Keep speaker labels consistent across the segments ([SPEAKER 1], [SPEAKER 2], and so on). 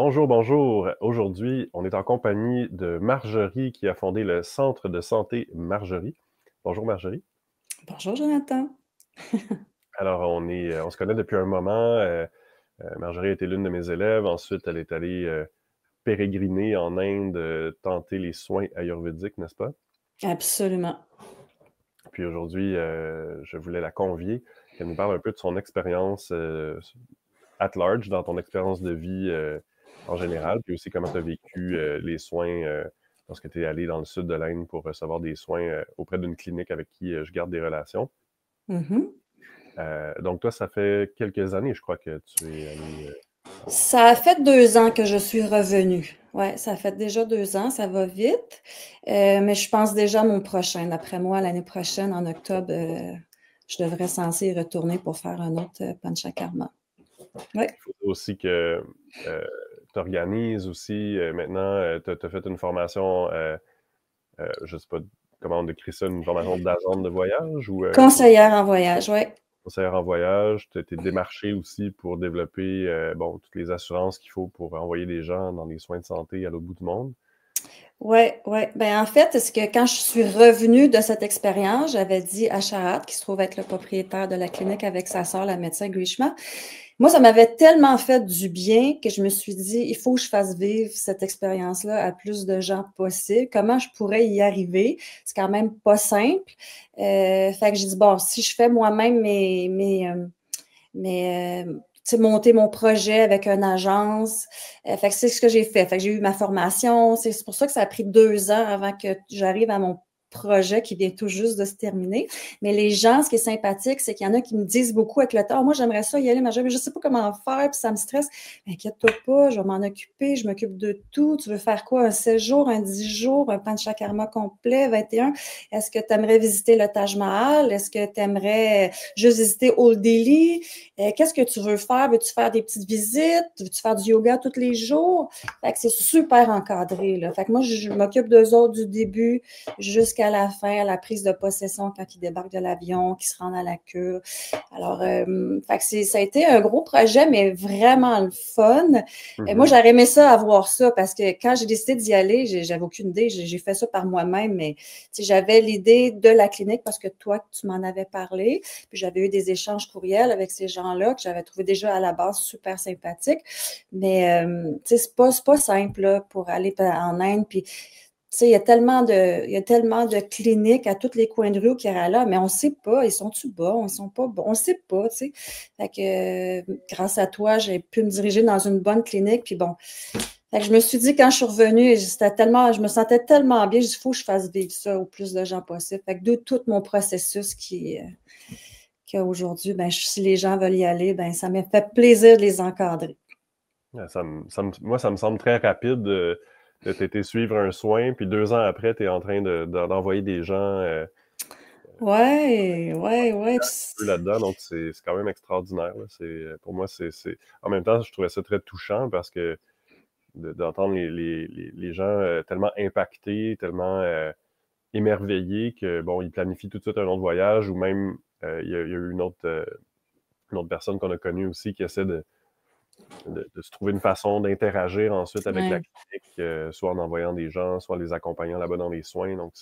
[SPEAKER 1] Bonjour, bonjour. Aujourd'hui, on est en compagnie de Marjorie qui a fondé le Centre de santé Marjorie. Bonjour Marjorie.
[SPEAKER 2] Bonjour Jonathan.
[SPEAKER 1] Alors, on se connaît depuis un moment. Marjorie a été l'une de mes élèves. Ensuite, elle est allée pérégriner en Inde, tenter les soins ayurvédiques, n'est-ce pas?
[SPEAKER 2] Absolument.
[SPEAKER 1] Puis aujourd'hui, je voulais la convier, qu'elle nous parle un peu de son expérience at large, dans ton expérience de vie en général, puis aussi comment tu as vécu les soins lorsque tu es allé dans le sud de l'Inde pour recevoir des soins auprès d'une clinique avec qui je garde des relations.
[SPEAKER 2] Mhm.
[SPEAKER 1] Donc toi, ça fait quelques années, je crois, que tu es allé
[SPEAKER 2] Ça a fait 2 ans que je suis revenue. Ouais, ça fait déjà 2 ans, ça va vite. Mais je pense déjà à mon prochain. D'après moi, l'année prochaine, en octobre, je devrais censé y retourner pour faire un autre Panchakarma. Ouais.
[SPEAKER 1] il faut aussi que tu organises aussi, maintenant, tu as fait une formation, je ne sais pas comment on décrit ça, une formation d'agente de voyage ou
[SPEAKER 2] Conseillère en voyage, ouais.
[SPEAKER 1] conseillère en voyage, tu as été démarché aussi pour développer bon, toutes les assurances qu'il faut pour envoyer des gens dans les soins de santé à l'autre bout du monde.
[SPEAKER 2] Ouais, ouais. Ben, en fait, c'est que quand je suis revenue de cette expérience, j'avais dit à Sharat, qui se trouve être le propriétaire de la clinique avec sa sœur, la médecin Grishma, moi, ça m'avait tellement fait du bien que je me suis dit, il faut que je fasse vivre cette expérience-là à plus de gens possible. Comment je pourrais y arriver? C'est quand même pas simple. Fait que j'ai dit, bon, si je fais moi-même tu sais, monter mon projet avec une agence. Fait que c'est ce que j'ai fait. Fait que j'ai eu ma formation. C'est pour ça que ça a pris 2 ans avant que j'arrive à mon projet qui vient tout juste de se terminer. Mais les gens, ce qui est sympathique, c'est qu'il y en a qui me disent beaucoup avec le temps, oh, moi, j'aimerais ça y aller, mais je ne sais pas comment faire, puis ça me stresse. Inquiète-toi pas, je vais m'en occuper, je m'occupe de tout. Tu veux faire quoi? Un 16 jours, un 10 jours, un panchakarma complet, 21? Est-ce que tu aimerais visiter le Taj Mahal? Est-ce que tu aimerais juste visiter Old Delhi? Qu'est-ce que tu veux faire? Veux-tu faire des petites visites? Veux-tu faire du yoga tous les jours? Fait que c'est super encadré, là. Fait que moi, je m'occupe d'eux autres du début jusqu'à la fin, à la prise de possession quand ils débarquent de l'avion, qu'ils se rendent à la cure. Alors, fait que ça a été un gros projet, mais vraiment le fun. Moi,
[SPEAKER 1] Mhm.
[SPEAKER 2] j'aurais aimé ça, avoir ça, parce que quand j'ai décidé d'y aller, j'avais aucune idée. J'ai fait ça par moi-même, mais j'avais l'idée de la clinique parce que toi, tu m'en avais parlé. Puis j'avais eu des échanges courriels avec ces gens-là que j'avais trouvé déjà à la base super sympathiques. Mais, tu sais, c'est pas simple là, pour aller en Inde. Puis, tu sais, il y a tellement de cliniques à tous les coins de rue au Kerala, mais on ne sait pas, ils sont-tu bons, ils sont pas bons, on ne sait pas, tu sais. Fait que grâce à toi, j'ai pu me diriger dans une bonne clinique, puis bon. Fait que je me suis dit, quand je suis revenue, je me sentais tellement bien, il faut que je fasse vivre ça au plus de gens possible. Fait que de tout mon processus qu'aujourd'hui, ben, si les gens veulent y aller, ben, ça m'a fait plaisir de les encadrer.
[SPEAKER 1] Moi, ça me semble très rapide de t'aider suivre un soin, puis 2 ans après, tu es en train d'envoyer des gens
[SPEAKER 2] Ouais, ouais, ouais.
[SPEAKER 1] là-dedans, donc c'est quand même extraordinaire, là. Pour moi, en même temps, je trouvais ça très touchant parce que d'entendre les gens tellement impactés, tellement émerveillés que, bon, ils planifient tout de suite un autre voyage ou même, il y a eu une autre personne qu'on a connue aussi qui essaie de se trouver une façon d'interagir ensuite avec la
[SPEAKER 2] Ouais.
[SPEAKER 1] clinique, soit en envoyant des gens, soit en les accompagnant là-bas dans les soins. Donc,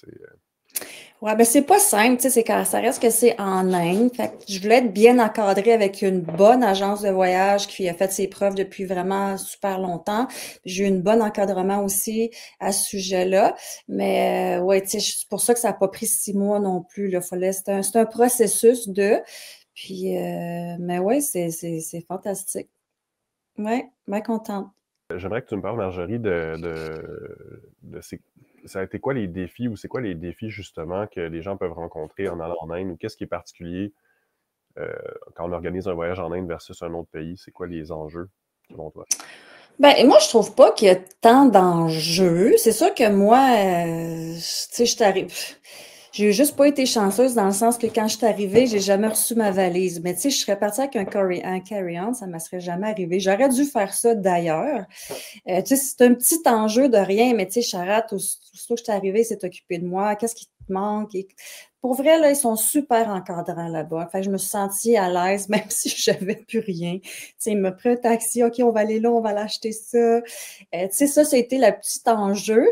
[SPEAKER 2] Ouais, ben c'est pas simple, tu sais, c'est quand ça reste que c'est en Inde. Fait que je voulais être bien encadrée avec une bonne agence de voyage qui a fait ses preuves depuis vraiment super longtemps. J'ai eu un bon encadrement aussi à ce sujet-là. Mais ouais, tu sais, c'est pour ça que ça n'a pas pris 6 mois non plus. Là. C'est un processus de. Puis mais ouais, c'est fantastique. Ouais, bien contente.
[SPEAKER 1] j'aimerais que tu me parles, Marjorie, ça a été quoi les défis ou c'est quoi les défis justement que les gens peuvent rencontrer en allant en Inde ou qu'est-ce qui est particulier euh, quand on organise un voyage en Inde versus un autre pays? C'est quoi les enjeux selon toi?
[SPEAKER 2] Ben, et moi, je trouve pas qu'il y a tant d'enjeux. C'est sûr que moi, tu sais, je t'arrive. J'ai juste pas été chanceuse dans le sens que quand je suis arrivée, j'ai jamais reçu ma valise. Mais tu sais, je serais partie avec un carry-on, ça ne me serait jamais arrivé. J'aurais dû faire ça d'ailleurs. Tu sais, c'est un petit enjeu de rien, mais tu sais, Charat, aussitôt que je suis arrivée, c'est occupé de moi. te manque. Et pour vrai, là, ils sont super encadrants là-bas. Fait que je me suis sentie à l'aise, même si je n'avais plus rien. Tu sais, il m'a pris un taxi, OK, on va aller là, on va aller acheter ça. Tu sais, ça a été le petit enjeu.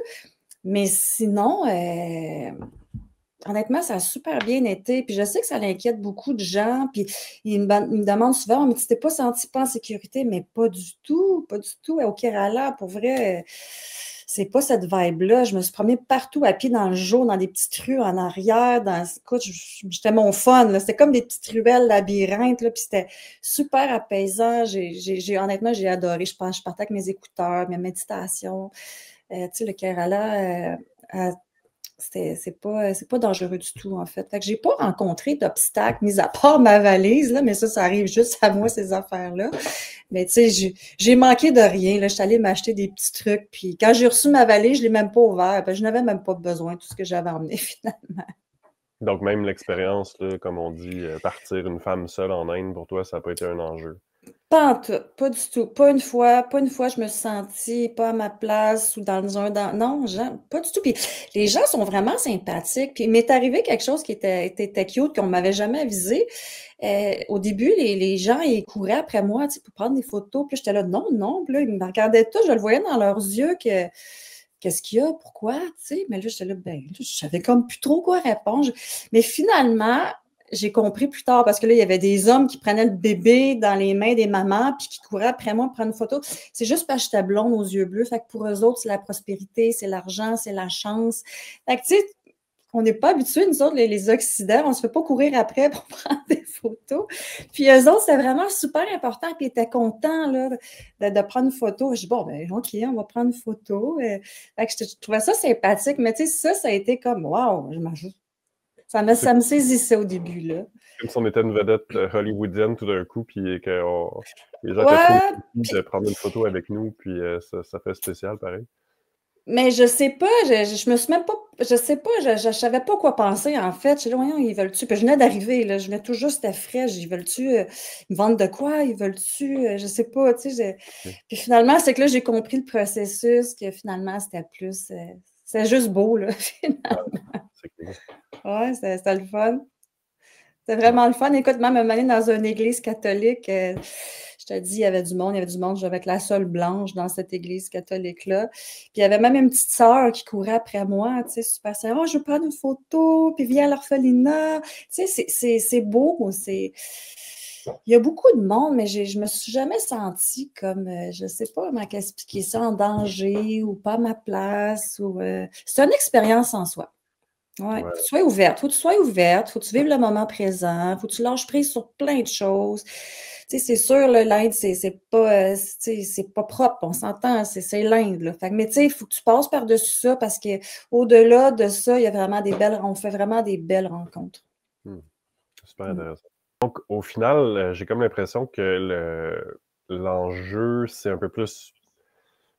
[SPEAKER 2] Mais sinon, honnêtement, ça a super bien été. Puis je sais que ça l'inquiète beaucoup de gens. Puis ils me demandent souvent, mais tu t'es pas senti pas en sécurité? Mais pas du tout, pas du tout. Au Kerala, pour vrai, c'est pas cette vibe-là. Je me suis promenée partout à pied dans le jaune, dans des petites rues en arrière. Écoute, c'était mon fun, là. C'était comme des petites ruelles labyrinthes, là, puis c'était super apaisant. Honnêtement, j'ai adoré. Je partais avec mes écouteurs, mes méditations. Tu sais, le Kerala, c'est pas dangereux du tout, en fait. Fait que j'ai pas rencontré d'obstacles, mis à part ma valise, là, mais ça arrive juste à moi, ces affaires-là. Mais tu sais, j'ai manqué de rien, là. Je suis allée m'acheter des petits trucs, puis quand j'ai reçu ma valise, je l'ai même pas ouvert, parce que je n'avais même pas besoin de tout ce que j'avais emmené, finalement.
[SPEAKER 1] Donc, même l'expérience, là, comme on dit, partir une femme seule en Inde, pour toi, ça n'a pas été un enjeu.
[SPEAKER 2] Pas en tout, pas du tout. Pas une fois, je me suis sentie pas à ma place ou non, pas du tout. Puis les gens sont vraiment sympathiques. Puis il m'est arrivé quelque chose qui était cute, qu'on m'avait jamais avisé. Au début, les gens, ils couraient après moi, tu sais, pour prendre des photos. Puis j'étais là, non, non. Puis là, ils me regardaient tous, je le voyais dans leurs yeux que qu'est-ce qu'il y a, pourquoi, tu sais. Mais là, j'étais là, ben, là, je savais comme plus trop quoi répondre. Mais finalement, j'ai compris plus tard parce que là, il y avait des hommes qui prenaient le bébé dans les mains des mamans puis qui couraient après moi pour prendre une photo. C'est juste parce que j'étais blonde aux yeux bleus. Fait que pour eux autres, c'est la prospérité, c'est l'argent, c'est la chance. Fait que, tu sais, on n'est pas habitués, nous autres, les Occidentaux, on ne se fait pas courir après pour prendre des photos. Puis eux autres, c'était vraiment super important, puis ils étaient contents là, de prendre une photo. Je dis, bon, ben OK, on va prendre une photo. Fait que je trouvais ça sympathique, mais tu sais, ça a été comme, wow, ça me saisissait au début, là.
[SPEAKER 1] Comme si on était une vedette hollywoodienne tout d'un coup, puis que les gens étaient trop
[SPEAKER 2] Ouais,
[SPEAKER 1] contents de prendre une photo avec nous, puis ça fait spécial, pareil.
[SPEAKER 2] mais je sais pas, je me suis même pas, je sais pas, je savais pas quoi penser en fait. Je suis là, voyons, ils veulent-tu? Puis je venais d'arriver, là, je venais tout juste, c'était fraîche. Ils veulent-tu me vendre de quoi? Ils veulent-tu? Je sais pas, tu sais.
[SPEAKER 1] Ok.
[SPEAKER 2] Puis finalement, c'est que là, j'ai compris le processus, que finalement, c'était plus, c'est juste beau, là,
[SPEAKER 1] Ah,
[SPEAKER 2] finalement.
[SPEAKER 1] c'est cool.
[SPEAKER 2] Ouais, c'était le fun. C'était
[SPEAKER 1] Ouais.
[SPEAKER 2] vraiment le fun. Écoute, même un dans une église catholique, je te dis, il y avait du monde, je devais être la seule blanche dans cette église catholique-là. Puis il y avait même une petite sœur qui courait après moi, tu sais, super sérieux. Oh, je veux prendre une photo, puis viens à l'orphelinat. Tu sais, c'est beau, Il y a beaucoup de monde, mais je me suis jamais sentie comme, je sais pas comment expliquer ça, en danger ou pas à ma place. C'est une expérience en soi. Ouais, faut que
[SPEAKER 1] Ouais.
[SPEAKER 2] tu sois ouverte. Faut que tu sois ouverte. Faut que tu vives le moment présent. Faut que tu lâches prise sur plein de choses. Tu sais, c'est sûr, là, l'Inde, c'est pas, tu sais, c'est pas propre. On s'entend, c'est l'Inde, là. Fait que, mais tu sais, il faut que tu passes par-dessus ça parce que au-delà de ça, il y a vraiment on fait vraiment des belles rencontres.
[SPEAKER 1] Hmm. Super
[SPEAKER 2] Mm.
[SPEAKER 1] intéressant. Donc, au final, j'ai comme l'impression que l'enjeu, c'est un peu plus,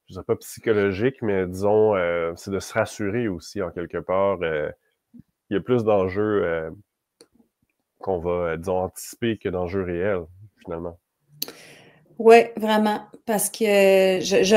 [SPEAKER 1] je dirais pas psychologique, mais disons, c'est de se rassurer aussi, en quelque part. Il y a plus d'enjeux qu'on va, disons, anticiper que d'enjeux réels, finalement.
[SPEAKER 2] Oui, vraiment, parce que je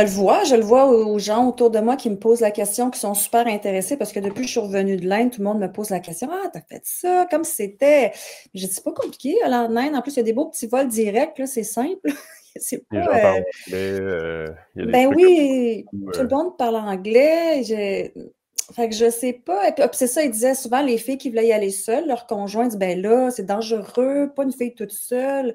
[SPEAKER 2] le vois aux gens autour de moi qui me posent la question, qui sont super intéressés, parce que depuis que je suis revenue de l'Inde, tout le monde me pose la question, ah, t'as fait ça, comme si c'était. Je dis, c'est pas compliqué, aller en Inde. En plus, il y a des beaux petits vols directs, là, c'est simple. C'est
[SPEAKER 1] Les
[SPEAKER 2] pas.
[SPEAKER 1] gens parlent anglais, il y a des
[SPEAKER 2] Ben
[SPEAKER 1] trucs
[SPEAKER 2] oui,
[SPEAKER 1] comme ça.
[SPEAKER 2] tout le monde parle anglais. Fait que je sais pas. Et puis, c'est ça, ils disaient souvent, les filles qui voulaient y aller seules, leur conjoint dit, ben là, c'est dangereux, pas une fille toute seule.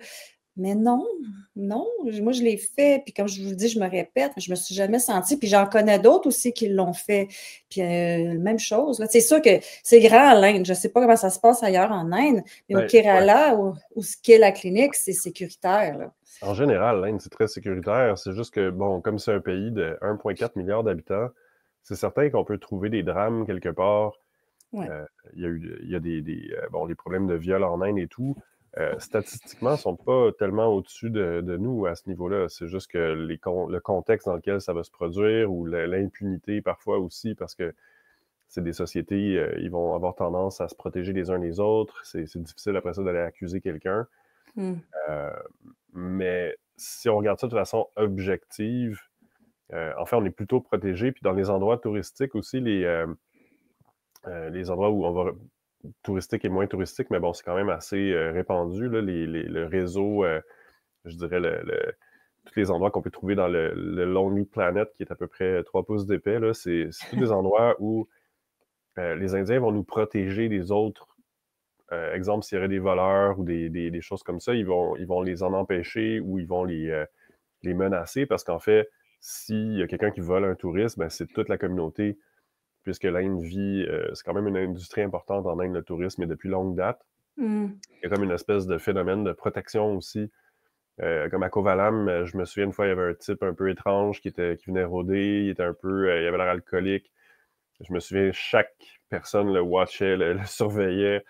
[SPEAKER 2] Mais non, non, moi je l'ai fait, puis comme je vous le dis, je me répète, je me suis jamais sentie, puis j'en connais d'autres aussi qui l'ont fait, puis même chose, là. C'est sûr que c'est grand en Inde, je sais pas comment ça se passe ailleurs en Inde, mais au
[SPEAKER 1] Ben, ouais.
[SPEAKER 2] Kerala, où ce qu'est la clinique, c'est sécuritaire, là.
[SPEAKER 1] En général, l'Inde, c'est très sécuritaire. C'est juste que, bon, comme c'est un pays de 1,4 milliard d'habitants, c'est certain qu'on peut trouver des drames quelque part.
[SPEAKER 2] Ouais.
[SPEAKER 1] Euh, il y a bon, les problèmes de viol en Inde et tout. Statistiquement, ne sont pas tellement au-dessus de nous à ce niveau-là. C'est juste que le contexte dans lequel ça va se produire ou l'impunité parfois aussi, parce que c'est des sociétés, ils vont avoir tendance à se protéger les uns les autres. C'est difficile après ça d'aller accuser quelqu'un.
[SPEAKER 2] Hmm.
[SPEAKER 1] Euh, mais si on regarde ça de façon objective, en fait, on est plutôt protégé. Puis dans les endroits touristiques aussi, les endroits où on va touristique et moins touristique, mais bon, c'est quand même assez répandu, là, le réseau, je dirais, tous les endroits qu'on peut trouver dans le Lonely Planet, qui est à peu près 3 pouces d'épais, là, c'est tous des endroits où les Indiens vont nous protéger des autres. Exemple, s'il y aurait des voleurs ou des choses comme ça, ils vont les en empêcher ou ils vont les menacer parce qu'en fait, s'il y a quelqu'un qui vole un touriste, ben, c'est toute la communauté, puisque l'Inde vit, c'est quand même une industrie importante en Inde, le tourisme, et depuis longue date.
[SPEAKER 2] Mm.
[SPEAKER 1] Il y a comme une espèce de phénomène de protection aussi. Comme à Kovalam, je me souviens une fois, il y avait un type un peu étrange qui venait rôder, il était un peu, il avait l'air alcoolique. Je me souviens, chaque personne le watchait, le surveillait.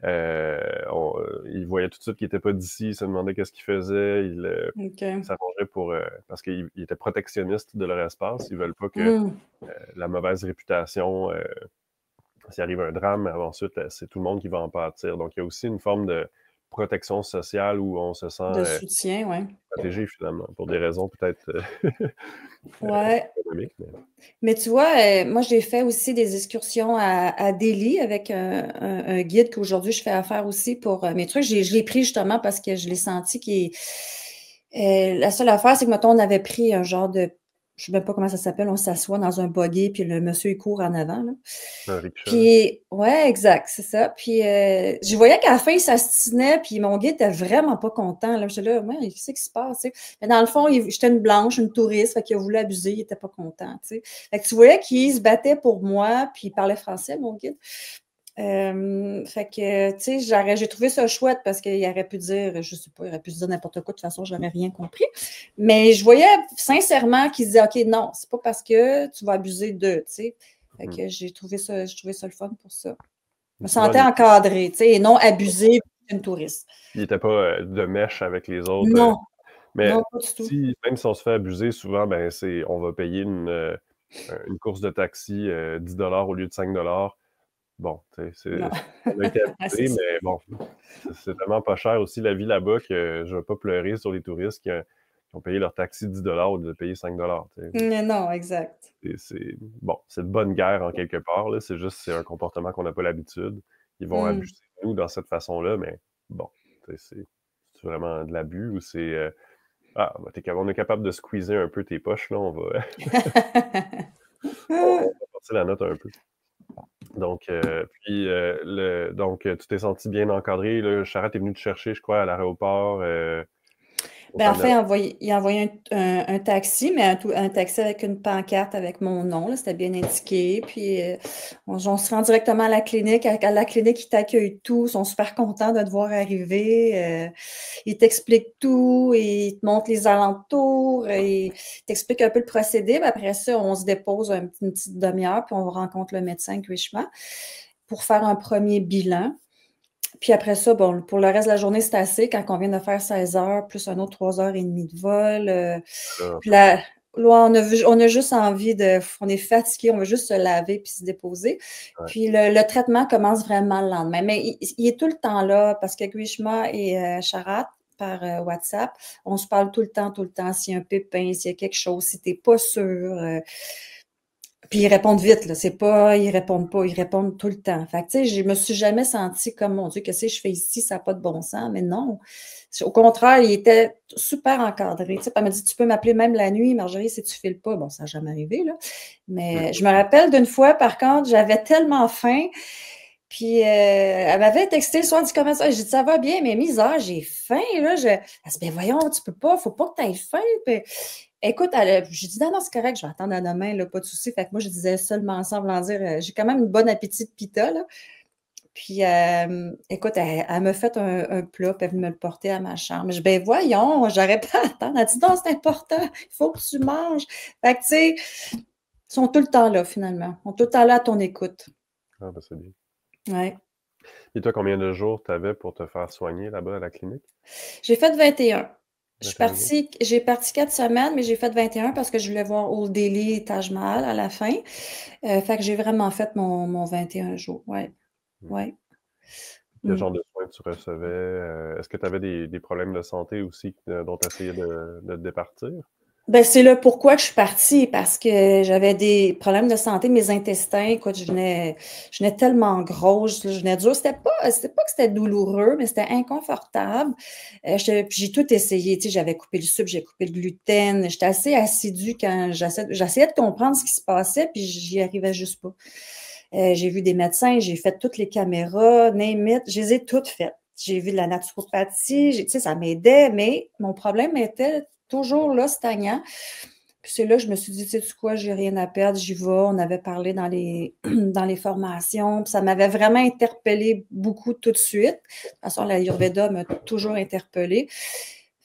[SPEAKER 1] Il voyait tout de suite qu'il n'était pas d'ici, il se demandait qu'est-ce qu'il faisait,
[SPEAKER 2] OK.
[SPEAKER 1] s'arrangeait pour... parce qu'il était protectionniste de leur espace, ils veulent pas que
[SPEAKER 2] Mm.
[SPEAKER 1] la mauvaise réputation, s'il arrive un drame, ensuite, c'est tout le monde qui va en pâtir. Donc, il y a aussi une forme de protection sociale où on se
[SPEAKER 2] De
[SPEAKER 1] sent
[SPEAKER 2] soutien, ouais.
[SPEAKER 1] protégé finalement, pour des raisons peut-être
[SPEAKER 2] Ouais.
[SPEAKER 1] économiques.
[SPEAKER 2] Mais tu vois, moi, j'ai fait aussi des excursions à Delhi avec un guide qu'aujourd'hui je fais affaire aussi pour mes trucs. Je l'ai pris justement parce que je l'ai senti qui la seule affaire, c'est que, mettons, on avait pris un genre de, je sais même pas comment ça s'appelle, on s'assoit dans un buggy, puis le monsieur, il court en avant, là.
[SPEAKER 1] Un rickshaw.
[SPEAKER 2] Puis, ouais, exact, c'est ça. Puis, je voyais qu'à la fin, il s'astinait, puis mon guide était vraiment pas content. Là, j'étais là, ouais, qu'est-ce qui se passe, tu sais? Mais dans le fond, j'étais une blanche, une touriste, fait qu'il a voulu abuser, il était pas content, tu sais. Fait que tu voyais qu'il se battait pour moi, puis il parlait français, mon guide. Fait que, tu sais, j'ai trouvé ça chouette parce qu'il aurait pu dire, je sais pas, il aurait pu dire n'importe quoi, de toute façon, je n'avais rien compris. Mais je voyais sincèrement qu'il disait, OK, non, c'est pas parce que tu vas abuser d'eux, tu sais. Fait que j'ai trouvé ça le fun pour ça. Je me
[SPEAKER 1] Souvent,
[SPEAKER 2] sentais encadrée, tu sais, et non abusée une touriste.
[SPEAKER 1] il n'était pas de mèche avec les autres.
[SPEAKER 2] Non,
[SPEAKER 1] Mais
[SPEAKER 2] non, pas du tout.
[SPEAKER 1] même si on se fait abuser, souvent, ben, on va payer une course de taxi 10 au lieu de 5 dollars. Bon,
[SPEAKER 2] Non.
[SPEAKER 1] on a été
[SPEAKER 2] C'est
[SPEAKER 1] abusé,
[SPEAKER 2] ça.
[SPEAKER 1] mais bon, c'est tellement pas cher aussi la vie là-bas que je ne vais pas pleurer sur les touristes qui ont payé leur taxi 10 au lieu de payer 5
[SPEAKER 2] Mais non, exact.
[SPEAKER 1] Bon, c'est de bonne guerre en quelque part, là. C'est juste c'est un comportement qu'on n'a pas l'habitude. Ils vont
[SPEAKER 2] Mm.
[SPEAKER 1] abuser de nous dans cette façon-là, mais bon, c'est vraiment de l'abus ou c'est ah, bah, on est capable de squeezer un peu tes poches, là, on va passer la note un peu. Donc, tu t'es senti bien encadré, là. Charrette est venu te chercher, je crois, à l'aéroport, au
[SPEAKER 2] Ben, en
[SPEAKER 1] Canada.
[SPEAKER 2] fait, il a envoyé un taxi, mais un taxi avec une pancarte avec mon nom, là, c'était bien indiqué. Puis, on se rend directement à la clinique. À la clinique, ils t'accueillent tous, ils sont super contents de te voir arriver. Ils t'expliquent tout, ils te montrent les alentours, et ils t'expliquent un peu le procédé. Puis après ça, on se dépose une petite demi-heure, puis on rencontre le médecin Grishma pour faire un premier bilan. Puis après ça, bon, pour le reste de la journée, c'est assez quand on vient de faire 16 heures, plus un autre 3 heures et demie de vol.
[SPEAKER 1] Là,
[SPEAKER 2] Puis là, on a juste envie on est fatigué, on veut juste se laver puis se déposer.
[SPEAKER 1] ouais.
[SPEAKER 2] Puis le traitement commence vraiment le lendemain. Mais il est tout le temps là parce que Grishma et Charat, par WhatsApp, on se parle tout le temps, s'il y a un pépin, s'il y a quelque chose, si tu n'es pas sûr. Puis ils répondent vite, là. C'est pas, ils répondent pas, ils répondent tout le temps. Fait que, tu sais, je me suis jamais sentie comme, mon Dieu, qu'est-ce que je fais ici, ça n'a pas de bon sens. Mais non. Au contraire, il était super encadré. Tu sais, elle m'a dit, tu peux m'appeler même la nuit, Marjorie, si tu files pas. Bon, ça n'a jamais arrivé, là. Mais je me rappelle d'une fois, par contre, j'avais tellement faim. Puis elle m'avait texté le soir du commerçant. J'ai dit, ça va bien, mais misère, j'ai faim, là. Elle dit, ben voyons, tu peux pas, faut pas que tu aies faim. Puis, écoute, j'ai dit, non, non, c'est correct, je vais attendre à demain, là, pas de souci. Fait que moi, je disais seulement ça, voulant dire, j'ai quand même une bonne appétit de pita, là. Puis, écoute, elle m'a fait un plat, puis elle est venue me le porter à ma chambre. Je dis, ben voyons, j'aurais pas à attendre. Elle dit, non, c'est important, il faut que tu manges. Fait que, tu sais, ils sont tout le temps là, finalement. Ils sont tout le temps là à ton écoute.
[SPEAKER 1] Ah, ben, c'est bien.
[SPEAKER 2] Ouais.
[SPEAKER 1] Et toi, combien de jours tu avais pour te faire soigner là-bas à la clinique?
[SPEAKER 2] J'ai fait 21.
[SPEAKER 1] 21 jours?
[SPEAKER 2] J'ai parti 4 semaines, mais j'ai fait 21 parce que je voulais voir Old Delhi et Taj Mahal à la fin. Fait que j'ai vraiment fait mon 21 jours. Ouais,
[SPEAKER 1] Hmm.
[SPEAKER 2] ouais.
[SPEAKER 1] Quel
[SPEAKER 2] Mm.
[SPEAKER 1] genre de soins tu recevais? Est-ce que tu avais des problèmes de santé aussi dont tu essayais de te départir?
[SPEAKER 2] Ben, c'est là pourquoi que je suis partie, parce que j'avais des problèmes de santé de mes intestins. Écoute, je venais tellement grosse, je venais dure. C'était pas que c'était douloureux, mais c'était inconfortable. Puis j'ai tout essayé. Tu sais, j'avais coupé le sucre, j'ai coupé le gluten. J'étais assez assidue quand j'essayais de comprendre ce qui se passait, puis j'y arrivais juste pas. J'ai vu des médecins, j'ai fait toutes les caméras, name it, je les ai toutes faites. J'ai vu de la naturopathie, tu sais, ça m'aidait, mais mon problème était toujours là, stagnant. Puis c'est là que je me suis dit, tu sais quoi, j'ai rien à perdre, j'y vais. On avait parlé dans les, dans les formations, puis ça m'avait vraiment interpellée beaucoup tout de suite. De toute façon, l'Ayurveda m'a toujours interpellée.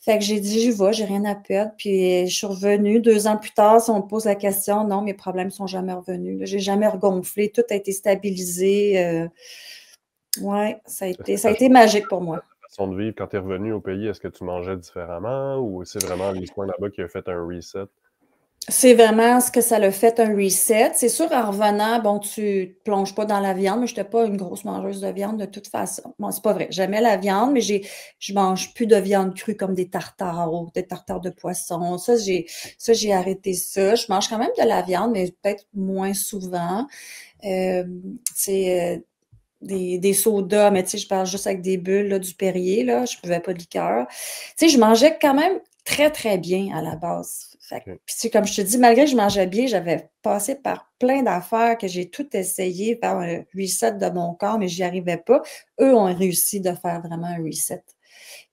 [SPEAKER 2] Fait que j'ai dit, j'y vais, j'ai rien à perdre. Puis je suis revenue 2 ans plus tard. Si on me pose la question, non, mes problèmes ne sont jamais revenus. J'ai jamais regonflé, tout a été stabilisé. Ouais, ça
[SPEAKER 1] Est-ce que
[SPEAKER 2] a été magique pour moi.
[SPEAKER 1] façon de vivre, quand tu es revenu au pays, est-ce que tu mangeais différemment ou c'est vraiment les soins là-bas qui a fait un reset?
[SPEAKER 2] C'est vraiment ce que ça l'a fait, un reset. C'est sûr, en revenant, bon, tu te plonges pas dans la viande, mais je n'étais pas une grosse mangeuse de viande de toute façon. Bon, c'est pas vrai. J'aimais la viande, mais je mange plus de viande crue comme des tartares ou des tartares de poisson. J'ai arrêté ça. Je mange quand même de la viande, mais peut-être moins souvent. C'est des sodas, mais tu sais, je parle juste avec des bulles, là, du Perrier, là. Je buvais pas de liqueur. Tu sais, je mangeais quand même très, très bien à la base. Fait
[SPEAKER 1] OK.
[SPEAKER 2] puis, tu sais, comme je te dis, malgré que je mangeais bien, j'avais passé par plein d'affaires que j'ai tout essayé, faire un reset de mon corps, mais j'y arrivais pas. Eux ont réussi de faire vraiment un reset.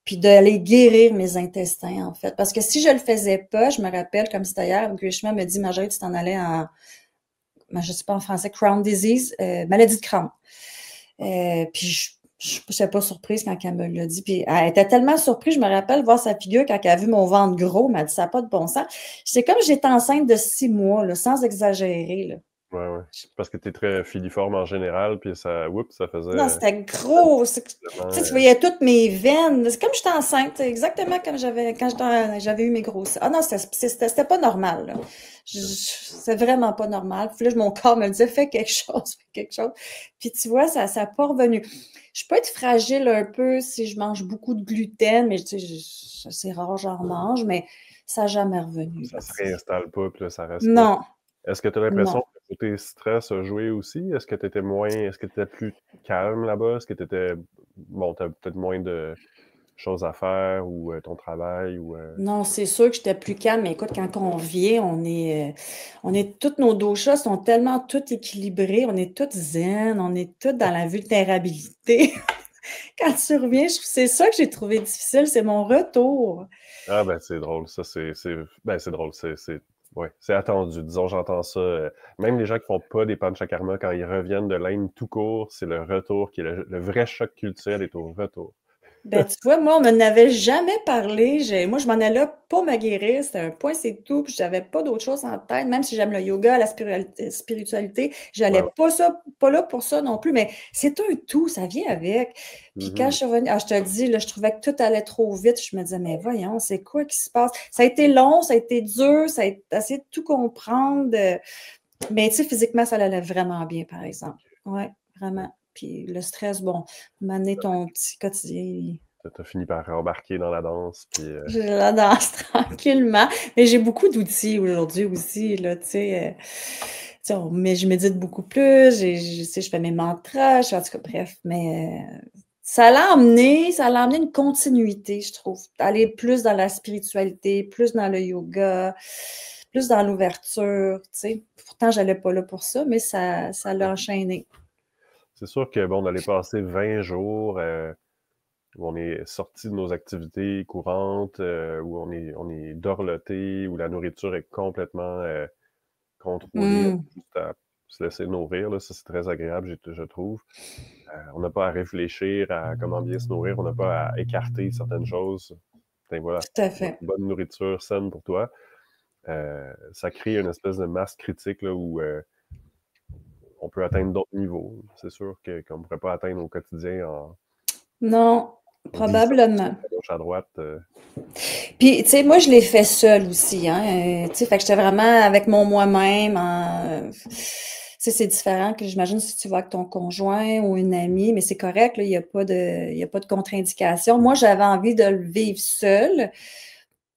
[SPEAKER 2] Puis d'aller guérir mes intestins, en fait. Parce que si je le faisais pas, je me rappelle, comme c'était hier, Grishma me dit, Marjorie, tu t'en allais en, ben, je sais pas en français, Crohn disease, maladie de Crohn. Puis je n'étais pas surprise quand elle me l'a dit. Puis elle était tellement surprise, je me rappelle voir sa figure quand elle a vu mon ventre gros, elle m'a dit ça n'a pas de bon sens. C'est comme j'étais enceinte de 6 mois, là, sans exagérer. Là.
[SPEAKER 1] Ouais, ouais. Parce que tu es très filiforme en général, puis ça
[SPEAKER 2] Non,
[SPEAKER 1] faisait
[SPEAKER 2] c'était gros.
[SPEAKER 1] vraiment,
[SPEAKER 2] Tu sais, tu voyais toutes mes veines. C'est comme j'étais enceinte, c'est exactement comme quand j'avais eu mes grossesses. Ah non, c'était pas normal. Là. C'est vraiment pas normal. Puis là, mon corps me disait, fais quelque chose, fais quelque chose. Puis tu vois, ça n'a pas revenu. Je peux être fragile un peu si je mange beaucoup de gluten, mais tu sais, c'est rare, j'en mange, mais ça n'a jamais revenu.
[SPEAKER 1] ça
[SPEAKER 2] Là,
[SPEAKER 1] se
[SPEAKER 2] tu sais.
[SPEAKER 1] réinstalle pas, puis là, ça reste pas.
[SPEAKER 2] Non,
[SPEAKER 1] Est-ce que tu as l'impression
[SPEAKER 2] non.
[SPEAKER 1] que le côté stress a joué aussi? Est-ce que tu étais plus calme là-bas? Est-ce que tu étais, bon, tu as peut-être moins de choses à faire ou ton travail ou.
[SPEAKER 2] Non, c'est sûr que j'étais plus calme, mais écoute, quand on vient, toutes nos doshas sont tellement toutes équilibrées, on est toutes zen, on est toutes dans la vulnérabilité. Quand tu reviens, c'est ça que j'ai trouvé difficile, c'est mon retour.
[SPEAKER 1] Ah, ben, c'est drôle. Ça, ben, c'est drôle. Ouais, c'est attendu. Disons, j'entends ça. Même les gens qui font pas des panchakarma, quand ils reviennent de l'Inde tout court, c'est le retour qui est le vrai choc culturel est au retour.
[SPEAKER 2] Ben, tu vois, moi, on m'en avait jamais parlé. Moi, je m'en allais là pour me guérir. C'était un point, c'est tout. Puis, j'avais pas d'autre chose en tête. Même si j'aime le yoga, la spiritualité,
[SPEAKER 1] Ouais,
[SPEAKER 2] j'allais
[SPEAKER 1] ouais.
[SPEAKER 2] pas là pour ça non plus. Mais c'est un tout, ça vient avec. Puis, quand je
[SPEAKER 1] Mhm.
[SPEAKER 2] suis revenue, je te le dis, là, je trouvais que tout allait trop vite. Je me disais, mais voyons, c'est quoi qui se passe? Ça a été long, ça a été dur, ça a été essayé de tout comprendre. Mais, tu sais, physiquement, ça allait vraiment bien, par exemple. Ouais, vraiment. Puis, le stress, bon, m'amener ton petit quotidien.
[SPEAKER 1] T'as fini par embarquer dans la danse, puis
[SPEAKER 2] Je la danse tranquillement. Mais j'ai beaucoup d'outils aujourd'hui aussi, là, tu sais. Tu sais, mais je médite beaucoup plus, tu sais, je fais mes mantras, en tout cas, bref. Mais ça l'a amené une continuité, je trouve. Aller plus dans la spiritualité, plus dans le yoga, plus dans l'ouverture, tu sais. Pourtant, j'allais pas là pour ça, mais ça l'a enchaîné.
[SPEAKER 1] c'est sûr que, bon, d'aller passer 20 jours où on est sorti de nos activités courantes, où on est dorloté, où la nourriture est complètement contrôlée, on a
[SPEAKER 2] Hum,
[SPEAKER 1] juste à se laisser nourrir, là, ça c'est très agréable, je trouve. On n'a pas à réfléchir à comment bien se nourrir, on n'a pas à écarter certaines choses. Ben voilà,
[SPEAKER 2] tout à fait.
[SPEAKER 1] bonne nourriture saine pour toi. Ça crée une espèce de masse critique là, où on peut atteindre d'autres niveaux. C'est sûr qu'on ne pourrait pas atteindre au quotidien
[SPEAKER 2] Non,
[SPEAKER 1] en glissant
[SPEAKER 2] probablement.
[SPEAKER 1] à gauche à droite.
[SPEAKER 2] Puis, tu sais, moi, je l'ai fait seule aussi, hein. Tu sais, fait que j'étais vraiment avec mon moi-même. Tu sais, c'est différent que j'imagine si tu vas avec ton conjoint ou une amie, mais c'est correct, là, il y a pas de contre-indication. Moi, j'avais envie de le vivre seule,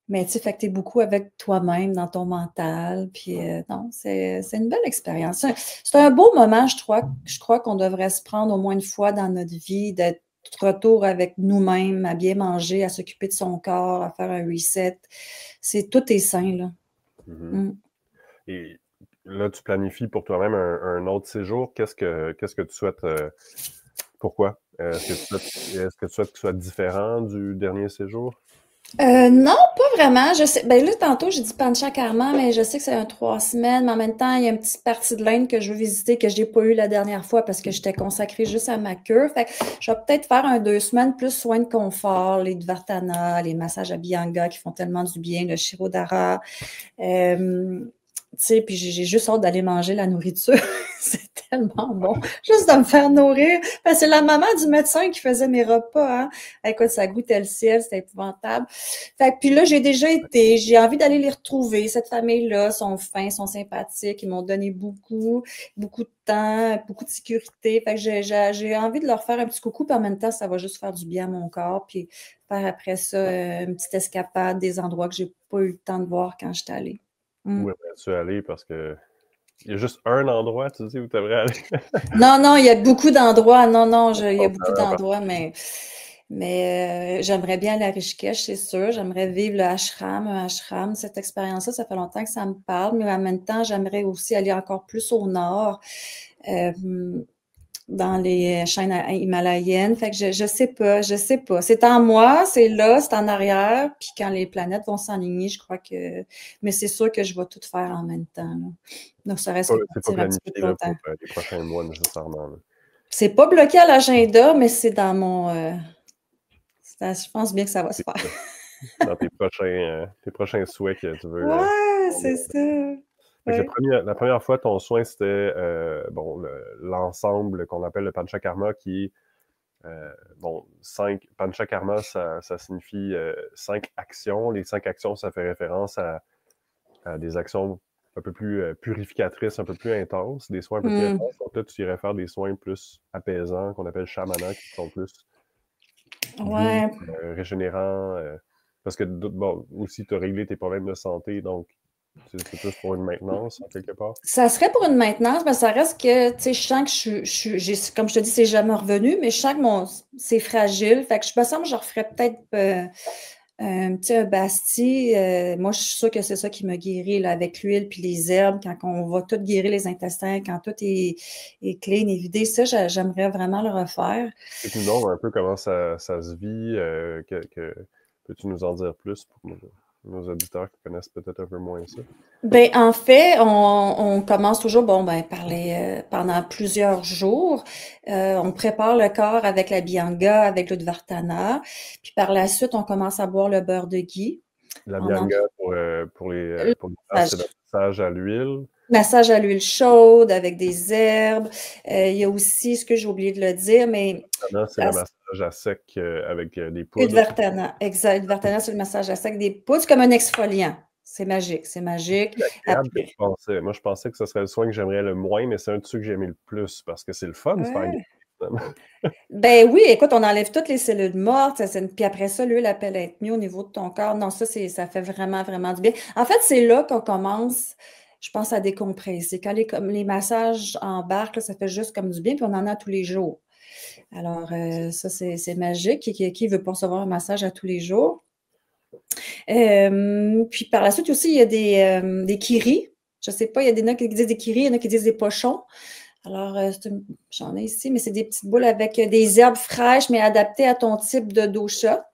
[SPEAKER 2] Mais tu sais, fait que t'es beaucoup avec toi-même dans ton mental. Puis non, c'est une belle expérience. C'est un beau moment, je crois qu'on devrait se prendre au moins une fois dans notre vie, d'être de retour avec nous-mêmes, à bien manger, à s'occuper de son corps, à faire un reset. Tout est sain, là.
[SPEAKER 1] Mhm.
[SPEAKER 2] Mm.
[SPEAKER 1] Et là, tu planifies pour toi-même un autre séjour. Qu'est-ce que tu souhaites? Pourquoi? Est-ce que tu souhaites que ce soit différent du dernier séjour?
[SPEAKER 2] Non, pas vraiment. Je sais, ben là, tantôt, j'ai dit Panchakarma, mais je sais que c'est un 3 semaines, mais en même temps, il y a une petite partie de l'Inde que je veux visiter que j'ai pas eu la dernière fois parce que j'étais consacrée juste à ma cure. Fait que je vais peut-être faire un 2 semaines plus soins de confort, les Dvartana, les massages à Abhyanga qui font tellement du bien, le Shirodhara. Tu sais, puis j'ai juste hâte d'aller manger la nourriture. C'est tellement bon. Juste de me faire nourrir. Parce que c'est la maman du médecin qui faisait mes repas, hein. Écoute, ça goûtait le ciel, c'était épouvantable. Fait que, puis là, j'ai déjà été, j'ai envie d'aller les retrouver. Cette famille-là, sont fins, sont sympathiques, ils m'ont donné beaucoup de temps, beaucoup de sécurité. Fait que j'ai envie de leur faire un petit coucou, puis en même temps, ça va juste faire du bien à mon corps, puis faire après ça une petite escapade des endroits que j'ai pas eu le temps de voir quand j'étais allée.
[SPEAKER 1] Où aimerais-tu aller? Parce que il y a juste un endroit, tu dis, où tu aimerais aller?
[SPEAKER 2] Non, non, il y a beaucoup d'endroits. Non, non, il y a beaucoup
[SPEAKER 1] Ah,
[SPEAKER 2] d'endroits, mais j'aimerais bien aller à Rishikesh, c'est sûr. J'aimerais vivre le ashram, un ashram. Cette expérience-là, ça fait longtemps que ça me parle, mais en même temps, j'aimerais aussi aller encore plus au nord, euh, dans les chaînes himalayennes. Fait que je sais pas. C'est en moi, c'est là, c'est en arrière. Puis quand les planètes vont s'aligner, je crois que. Mais c'est sûr que je vais tout faire en même temps, là. Donc, ça reste que
[SPEAKER 1] c'est pas
[SPEAKER 2] partir un petit peu
[SPEAKER 1] planifié
[SPEAKER 2] plus
[SPEAKER 1] là,
[SPEAKER 2] longtemps.
[SPEAKER 1] pour les prochains mois nécessairement. Là.
[SPEAKER 2] C'est pas bloqué à l'agenda, mais c'est dans mon. Je pense bien que ça va se
[SPEAKER 1] C'est
[SPEAKER 2] faire.
[SPEAKER 1] dans tes prochains souhaits que tu veux.
[SPEAKER 2] Ouais, c'est ça.
[SPEAKER 1] Fait que
[SPEAKER 2] Ouais.
[SPEAKER 1] la première fois, ton soin, c'était bon, l'ensemble qu'on appelle le Panchakarma, qui est bon, Panchakarma, ça signifie 5 actions. Les 5 actions, ça fait référence à des actions un peu plus purificatrices, un peu plus intenses, des soins un peu plus
[SPEAKER 2] Hmm.
[SPEAKER 1] intenses. Donc là, tu irais faire des soins plus apaisants, qu'on appelle shamana, qui sont plus doux,
[SPEAKER 2] Ouais.
[SPEAKER 1] régénérants. Parce que, bon, aussi, tu as réglé tes problèmes de santé, donc c'est plus pour une maintenance, en quelque part.
[SPEAKER 2] Ça serait pour une maintenance, mais ça reste que, tu sais, je sens que comme je te dis, c'est jamais revenu, mais je sens que c'est fragile. Fait que je me sens que je referais peut-être un petit un basti. Moi, je suis sûre que c'est ça qui me guérit, là, avec l'huile puis les herbes, quand on va tout guérir les intestins, quand tout est clean et vidé. Ça, j'aimerais vraiment le refaire.
[SPEAKER 1] Explique-nous donc un peu comment ça se vit. Peux-tu nous en dire plus pour nos auditeurs qui connaissent peut-être un peu moins ça?
[SPEAKER 2] Ben, en fait, on commence toujours, bon, ben, pendant plusieurs jours. On prépare le corps avec la Bianga, avec l'Udvartana. Puis par la suite, on commence à boire le beurre de ghee.
[SPEAKER 1] La
[SPEAKER 2] En
[SPEAKER 1] bianga,
[SPEAKER 2] entre- le
[SPEAKER 1] pour les femmes, c'est le
[SPEAKER 2] massage.
[SPEAKER 1] massage à l'huile.
[SPEAKER 2] Massage à l'huile chaude avec des herbes. Il y a aussi, ce que j'ai oublié de le dire, mais
[SPEAKER 1] Maintenant, c'est le
[SPEAKER 2] la
[SPEAKER 1] massage à sec avec des poudres.
[SPEAKER 2] Udvartana. Exact. Udvartana, c'est le massage à sec des pouces, comme un exfoliant. C'est magique, c'est magique.
[SPEAKER 1] C'est agréable que
[SPEAKER 2] Après.
[SPEAKER 1] tu pensais. Moi, je pensais que ce serait le soin que j'aimerais le moins, mais c'est un de ceux que j'aimais le plus parce que c'est le fun de se faire guérir,
[SPEAKER 2] Ouais.
[SPEAKER 1] finalement.
[SPEAKER 2] Ben oui, écoute, on enlève toutes les cellules mortes, puis après ça, l'huile appelle à être mieux au niveau de ton corps. Non, ça fait vraiment, vraiment du bien. En fait, c'est là qu'on commence, je pense, à décompresser. Quand comme les massages embarquent, là, ça fait juste comme du bien, puis on en a tous les jours. Alors, ça, c'est magique. Qui veut pas recevoir un massage à tous les jours? Puis par la suite aussi, il y a des kiris. Je sais pas, il y a des gens qui disent des kiris, il y en a qui disent des pochons. Alors, j'en ai ici, mais c'est des petites boules avec des herbes fraîches, mais adaptées à ton type de dosha,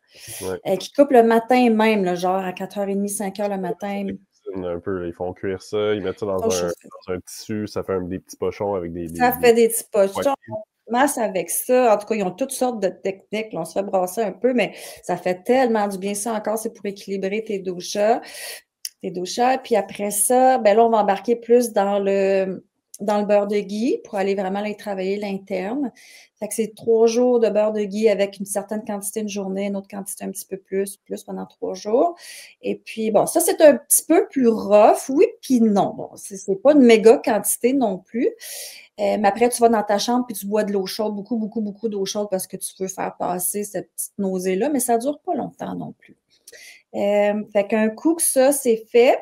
[SPEAKER 1] Ouais.
[SPEAKER 2] qui coupent le matin même, là, genre à 4h30, 5h le matin.
[SPEAKER 1] Un peu, ils font cuire ça, ils mettent ça
[SPEAKER 2] Sont chauffés.
[SPEAKER 1] dans un tissu, ça fait des petits pochons avec
[SPEAKER 2] Ça fait des petits
[SPEAKER 1] poignées.
[SPEAKER 2] pochons. On masse avec ça. En tout cas, ils ont toutes sortes de techniques. Là, on se fait brasser un peu, mais ça fait tellement du bien. Ça encore, c'est pour équilibrer tes doshas. Puis après ça, ben là, on va embarquer plus dans le beurre de ghee pour aller vraiment aller travailler l'interne. Fait que c'est 3 jours de beurre de ghee avec une certaine quantité une journée, une autre quantité un petit peu plus pendant 3 jours. Et puis, bon, ça, c'est un petit peu plus rough, oui, puis non. Bon, c'est pas une méga quantité non plus. Mais après, tu vas dans ta chambre puis tu bois de l'eau chaude, beaucoup d'eau chaude parce que tu veux faire passer cette petite nausée-là, mais ça dure pas longtemps non plus. Fait qu'un coup que ça, c'est fait,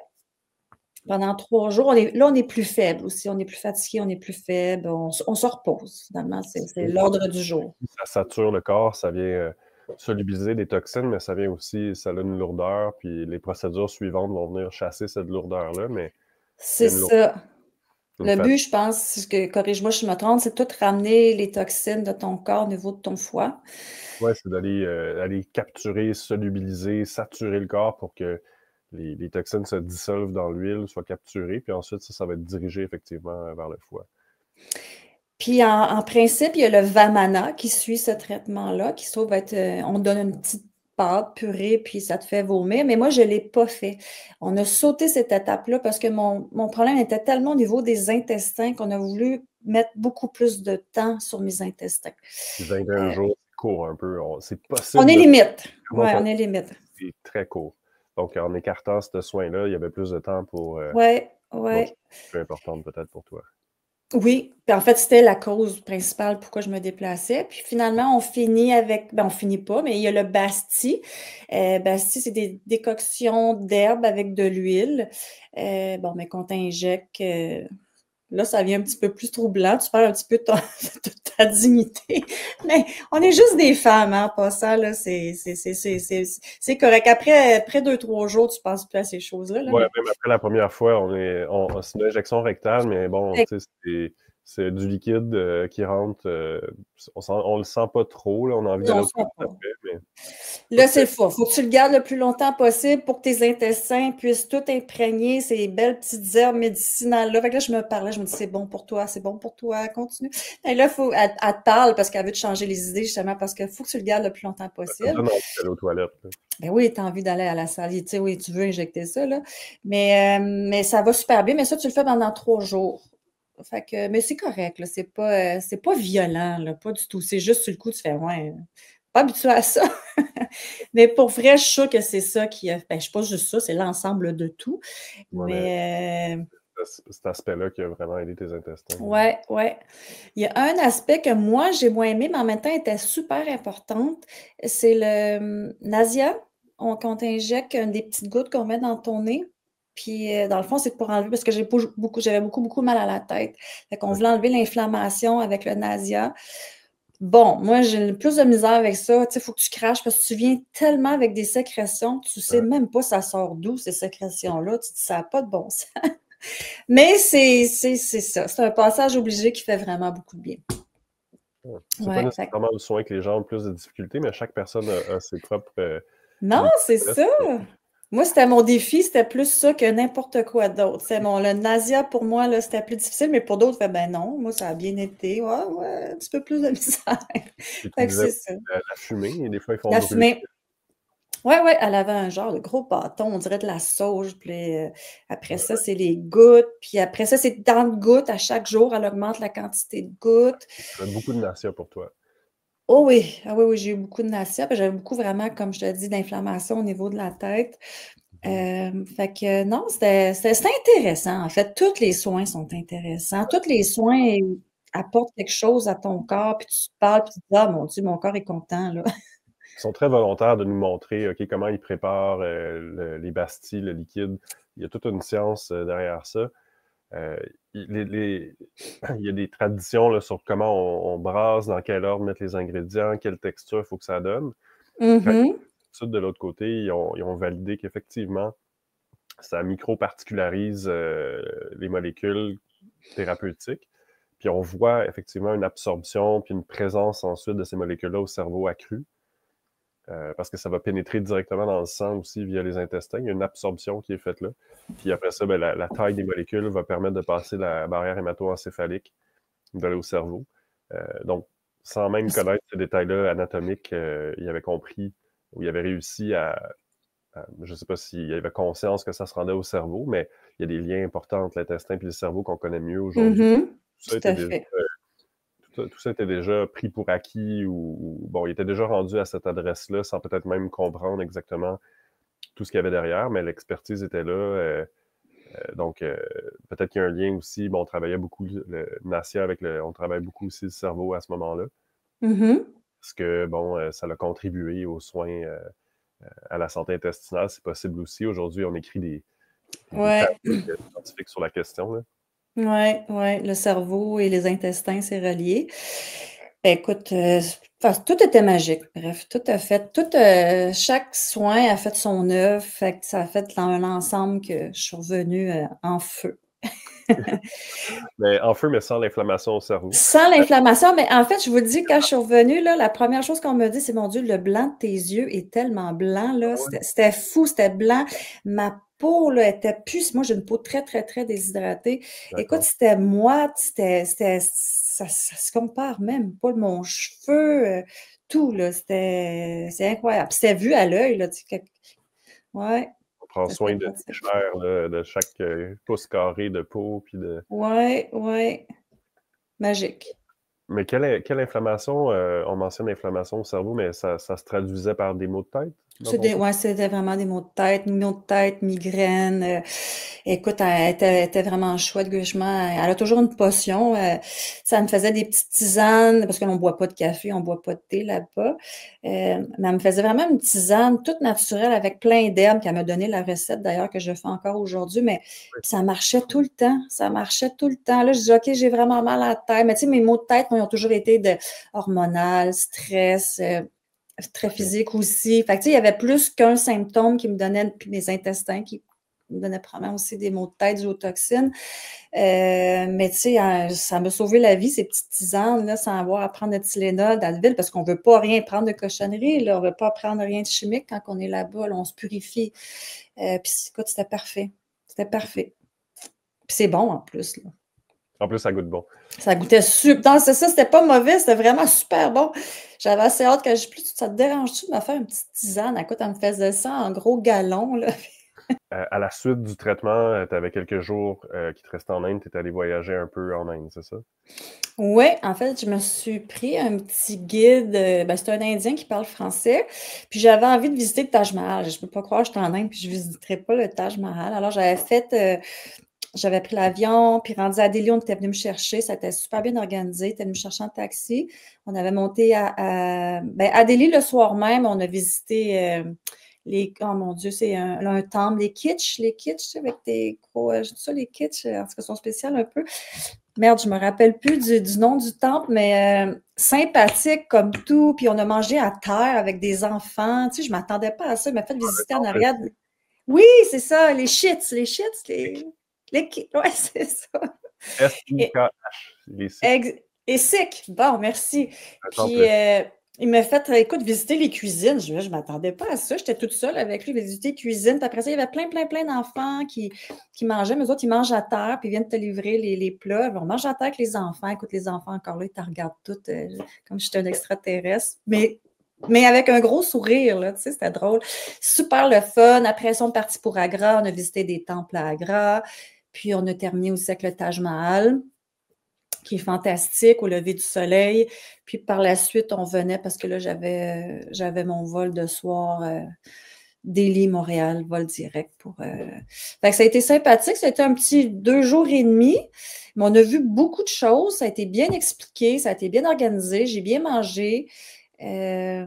[SPEAKER 2] pendant 3 jours, on est plus faible aussi, on est plus fatigué, on est plus faible, on se repose finalement, c'est l'ordre du jour.
[SPEAKER 1] Ça sature le corps, ça vient solubiliser des toxines, mais ça vient aussi, ça a une lourdeur, puis les procédures suivantes vont venir chasser cette lourdeur-là, mais il y
[SPEAKER 2] C'est
[SPEAKER 1] a une lourdeur,
[SPEAKER 2] ça.
[SPEAKER 1] une
[SPEAKER 2] Le but,
[SPEAKER 1] fatigue.
[SPEAKER 2] je pense, c'est que corrige-moi si je me trompe, c'est tout ramener les toxines de ton corps au niveau de ton foie.
[SPEAKER 1] Ouais, c'est aller capturer, solubiliser, saturer le corps pour que les toxines se dissolvent dans l'huile, soient capturées, puis ensuite, ça va être dirigé effectivement vers le foie.
[SPEAKER 2] Puis en principe, il y a le Vamana qui suit ce traitement-là, qui se trouve être, on donne une petite pâte purée, puis ça te fait vomir, mais moi, je ne l'ai pas fait. On a sauté cette étape-là parce que mon problème était tellement au niveau des intestins qu'on a voulu mettre beaucoup plus de temps sur mes intestins.
[SPEAKER 1] Puis 21
[SPEAKER 2] Euh,
[SPEAKER 1] jours, c'est court un peu. C'est
[SPEAKER 2] on
[SPEAKER 1] possible
[SPEAKER 2] est
[SPEAKER 1] de
[SPEAKER 2] limite.
[SPEAKER 1] vraiment
[SPEAKER 2] Ouais,
[SPEAKER 1] qu'on
[SPEAKER 2] on est limite.
[SPEAKER 1] c'est très court. Donc, en écartant ce soin-là, il y avait plus de temps pour
[SPEAKER 2] Ouais,
[SPEAKER 1] d'autres
[SPEAKER 2] ouais.
[SPEAKER 1] choses plus importantes peut-être pour toi.
[SPEAKER 2] Oui, puis en fait, c'était la cause principale pourquoi je me déplaçais. Puis finalement, on finit avec, ben on finit pas, mais il y a le Basti. Basti, c'est des décoctions d'herbes avec de l'huile. Bon, mais qu'on t'injecte, là, ça devient un petit peu plus troublant. Tu perds un petit peu de ta dignité. Mais on est juste des femmes, hein, en passant, là, c'est correct. Après 2, 3 jours, tu penses plus à ces choses-là, là,
[SPEAKER 1] Ouais,
[SPEAKER 2] mais
[SPEAKER 1] même après la première fois, c'est une injection rectale, mais bon, tu sais, c'est du liquide qui rentre. On le sent pas trop, là, on a envie d'aller
[SPEAKER 2] non,
[SPEAKER 1] aux
[SPEAKER 2] ça
[SPEAKER 1] toilettes
[SPEAKER 2] pas.
[SPEAKER 1] après, mais tout
[SPEAKER 2] Là, c'est le fun. Faut que tu le gardes le plus longtemps possible pour que tes intestins puissent tout imprégner ces belles petites herbes médicinales-là. Fait que là, je me parlais, je me dis, c'est bon pour toi, continue. Et là, elle te parle parce qu'elle veut te changer les idées, justement, parce qu'il faut que tu le gardes le plus longtemps
[SPEAKER 1] ça te
[SPEAKER 2] possible.
[SPEAKER 1] donne envie d'aller aux toilettes, là.
[SPEAKER 2] Ben oui, tu as envie d'aller à la salle. Tu sais, oui, tu veux injecter ça, là. Mais ça va super bien. Mais ça, tu le fais pendant 3 jours. Fait que, mais c'est correct, là. C'est pas violent, là. Pas du tout. C'est juste sur le coup, tu fais, ouais, pas habitué à ça. Mais pour vrai, je suis sûre que c'est ça qui a. Ben, je sais pas juste ça, c'est l'ensemble de tout.
[SPEAKER 1] Ouais, mais
[SPEAKER 2] Mais
[SPEAKER 1] cet aspect-là qui a vraiment aidé tes intestins.
[SPEAKER 2] ouais, ouais. Il y a un aspect que moi, j'ai moins aimé, mais en même temps, était super importante. C'est le Nasia. Qu'on t'injecte des petites gouttes qu'on met dans ton nez. Puis, dans le fond, c'est pour enlever, parce que j'avais beaucoup, beaucoup mal à la tête. Fait qu'on voulait enlever l'inflammation avec le Nasia. Bon, moi, j'ai plus de misère avec ça. Tu sais, il faut que tu craches parce que tu viens tellement avec des sécrétions, tu sais
[SPEAKER 1] Ouais.
[SPEAKER 2] même pas ça sort d'où, ces sécrétions-là. Tu te dis, ça n'a pas de bon sens. Mais c'est ça. C'est un passage obligé qui fait vraiment beaucoup de bien.
[SPEAKER 1] Ouais. C'est pas
[SPEAKER 2] Ouais, fait que
[SPEAKER 1] nécessairement le soin que les gens ont le plus de difficultés, mais chaque personne a ses propres
[SPEAKER 2] non, c'est ça.
[SPEAKER 1] faiblesses.
[SPEAKER 2] Moi, c'était mon défi, c'était plus ça que n'importe quoi d'autre. C'est le Nasia, pour moi, là, c'était plus difficile, mais pour d'autres, ben non, moi, ça a bien été. Ouais, ouais, un petit peu plus de misère.
[SPEAKER 1] Et tu
[SPEAKER 2] Fait que
[SPEAKER 1] disais
[SPEAKER 2] c'est
[SPEAKER 1] aussi
[SPEAKER 2] ça.
[SPEAKER 1] la fumée, et des fois, ils font
[SPEAKER 2] La
[SPEAKER 1] brûler.
[SPEAKER 2] fumée. Ouais, ouais, elle avait un genre de gros bâton, on dirait de la sauge. Puis après ça, c'est les gouttes. Puis après ça, c'est tant de gouttes à chaque jour. Elle augmente la quantité de gouttes.
[SPEAKER 1] Ça va être beaucoup de nausea pour toi.
[SPEAKER 2] Oh oui, ah oui, oui, j'ai eu beaucoup de nausées. Puis j'avais beaucoup vraiment, comme je te dis, d'inflammation au niveau de la tête.
[SPEAKER 1] Mhm.
[SPEAKER 2] Fait que non, c'était intéressant. En fait, tous les soins sont intéressants. Tous les soins apportent quelque chose à ton corps. Puis tu te parles, puis tu te dis, ah mon Dieu, mon corps est content, là.
[SPEAKER 1] Ils sont très volontaires de nous montrer comment ils préparent les bastilles, le liquide. Il y a toute une science derrière ça. Euh, il y a des traditions là, sur comment on brasse, dans quel ordre mettre les ingrédients, quelle texture il faut que ça donne. Fait
[SPEAKER 2] Mhm.
[SPEAKER 1] que, de l'autre côté, ils ont validé qu'effectivement, ça micro-particularise les molécules thérapeutiques. Puis on voit effectivement une absorption puis une présence ensuite de ces molécules-là au cerveau accrue. Parce que ça va pénétrer directement dans le sang aussi via les intestins. Il y a une absorption qui est faite là. Puis après ça, ben, la taille des molécules va permettre de passer la barrière hémato-encéphalique, d'aller au cerveau. Donc, sans même connaître ces détails-là anatomiques, il avait compris ou il avait réussi je ne sais pas s'il avait conscience que ça se rendait au cerveau, mais il y a des liens importants entre l'intestin et le cerveau qu'on connaît mieux aujourd'hui.
[SPEAKER 2] Mhm.
[SPEAKER 1] Tout ça
[SPEAKER 2] Tout
[SPEAKER 1] était
[SPEAKER 2] à
[SPEAKER 1] déjà
[SPEAKER 2] fait.
[SPEAKER 1] tout ça était déjà pris pour acquis bon, il était déjà rendu à cette adresse-là sans peut-être même comprendre exactement tout ce qu'il y avait derrière, mais l'expertise était là. Donc, peut-être qu'il y a un lien aussi. Bon, on travaillait beaucoup Nassia on travaille beaucoup aussi le cerveau à ce moment-là.
[SPEAKER 2] Mhm.
[SPEAKER 1] Parce que, bon, ça a contribué aux soins à la santé intestinale, c'est possible aussi. Aujourd'hui, on écrit des
[SPEAKER 2] Ouais.
[SPEAKER 1] tableaux scientifiques sur la question, là.
[SPEAKER 2] Ouais, ouais, le cerveau et les intestins, c'est relié. Écoute, tout était magique. Bref, chaque soin a fait son œuvre, fait que ça a fait un ensemble que je suis revenue en feu.
[SPEAKER 1] Mais en feu, mais sans l'inflammation au cerveau.
[SPEAKER 2] Sans l'inflammation, mais en fait, je vous dis, quand je suis revenue, là, la première chose qu'on me dit, c'est mon Dieu, le blanc de tes yeux est tellement blanc, là.
[SPEAKER 1] Ouais,
[SPEAKER 2] C'était fou, c'était blanc. Ma peau, là, était plus. Moi, j'ai une peau très, très, très déshydratée. Écoute,
[SPEAKER 1] d'accord.
[SPEAKER 2] c'était moite, ça se compare même pas. Mon cheveu, tout, là, c'est incroyable. Puis c'était vu à l'œil, là, tu sais, ouais,
[SPEAKER 1] On prend soin
[SPEAKER 2] c'était
[SPEAKER 1] de tes
[SPEAKER 2] pratique.
[SPEAKER 1] chairs, là, de chaque pouce carré de peau, puis de...
[SPEAKER 2] Ouais, ouais, magique.
[SPEAKER 1] Mais quelle inflammation, on mentionne l'inflammation au cerveau, mais ça se traduisait par des maux de tête, dans ton cas?
[SPEAKER 2] Ouais, c'était vraiment des maux de tête, migraine. Écoute, elle était vraiment chouette, gauchement. Elle a toujours une potion. Ça me faisait des petites tisanes, parce que l'on boit pas de café, on boit pas de thé là-bas. Mais elle me faisait vraiment une tisane toute naturelle avec plein d'herbes qu'elle m'a donné la recette, d'ailleurs, que je fais encore aujourd'hui. Mais ça marchait tout le temps. Ça marchait tout le temps. Là, je dis, OK, j'ai vraiment mal à la tête. Mais tu sais, mes maux de tête, moi, ils ont toujours été hormonal, stress, très
[SPEAKER 1] OK.
[SPEAKER 2] physique aussi. Fait que, tu sais, il y avait plus qu'un symptôme qui me donnait, puis mes intestins qui me donnaient probablement aussi des maux de tête dus aux toxines. Mais tu sais, ça m'a sauvé la vie, ces petites tisanes, là, sans avoir à prendre de Tylenol, d'Advil, parce qu'on ne veut pas rien prendre de cochonnerie, là. On ne veut pas prendre rien de chimique quand on est là-bas, là, on se purifie. Puis écoute, c'était parfait. C'était parfait. Puis c'est bon en plus, là.
[SPEAKER 1] En plus, ça goûte bon.
[SPEAKER 2] Ça goûtait super. Non, c'est ça, c'était pas mauvais, c'était vraiment super bon. J'avais assez hâte que je plus. Ça te dérange-tu de me faire une petite tisane? Écoute, elle me faisait ça en gros galon, là.
[SPEAKER 1] À la suite du traitement, tu avais quelques jours qui te restaient en Inde, tu étais allé voyager un peu en Inde, c'est ça?
[SPEAKER 2] Oui, en fait, je me suis pris un petit guide. C'est un Indien qui parle français. Puis j'avais envie de visiter le Taj Mahal. Je peux pas croire que j'étais en Inde puis je visiterais pas le Taj Mahal. Alors j'avais pris l'avion, puis rendu à Delhi, on était venu me chercher. Ça était super bien organisé. On était venu me chercher en taxi. On avait monté à Delhi le soir même. On a visité oh mon Dieu, c'est un temple, les kitsch, tu sais, avec des gros, je dis ça, les kitsch, en tout cas, sont spéciales un peu. Merde, je me rappelle plus du nom du temple, mais sympathique comme tout. Puis on a mangé à terre avec des enfants. Tu sais, je m'attendais pas à ça. Il m'a fait visiter en arrière. Oui, c'est ça, ouais, c'est ça. Et,
[SPEAKER 1] S-I-K-H, les Sikhs.
[SPEAKER 2] et sick. Bon, merci.
[SPEAKER 1] Un
[SPEAKER 2] Puis
[SPEAKER 1] temple.
[SPEAKER 2] il m'a fait, écoute, visiter les cuisines. Je ne m'attendais pas à ça. J'étais toute seule avec lui, visiter les cuisines. Puis après ça, il y avait plein, plein, plein d'enfants qui mangeaient. Mais eux autres, ils mangent à terre, puis ils viennent te livrer les plats. On mange à terre avec les enfants. Écoute, les enfants, encore là, ils te regardent toutes comme si j'étais un extraterrestre. Mais avec un gros sourire, là, tu sais, c'était drôle. Super le fun. Après, ils sont partis pour Agra. On a visité des temples à Agra. Puis, on a terminé aussi avec le Taj Mahal, qui est fantastique, au lever du soleil. Puis, par la suite, on venait, parce que là, j'avais mon vol de soir Delhi-Montréal, vol direct pour... Fait que ça a été sympathique. Ça a été un petit 2 jours et demi. Mais on a vu beaucoup de choses. Ça a été bien expliqué. Ça a été bien organisé. J'ai bien mangé. Ouais,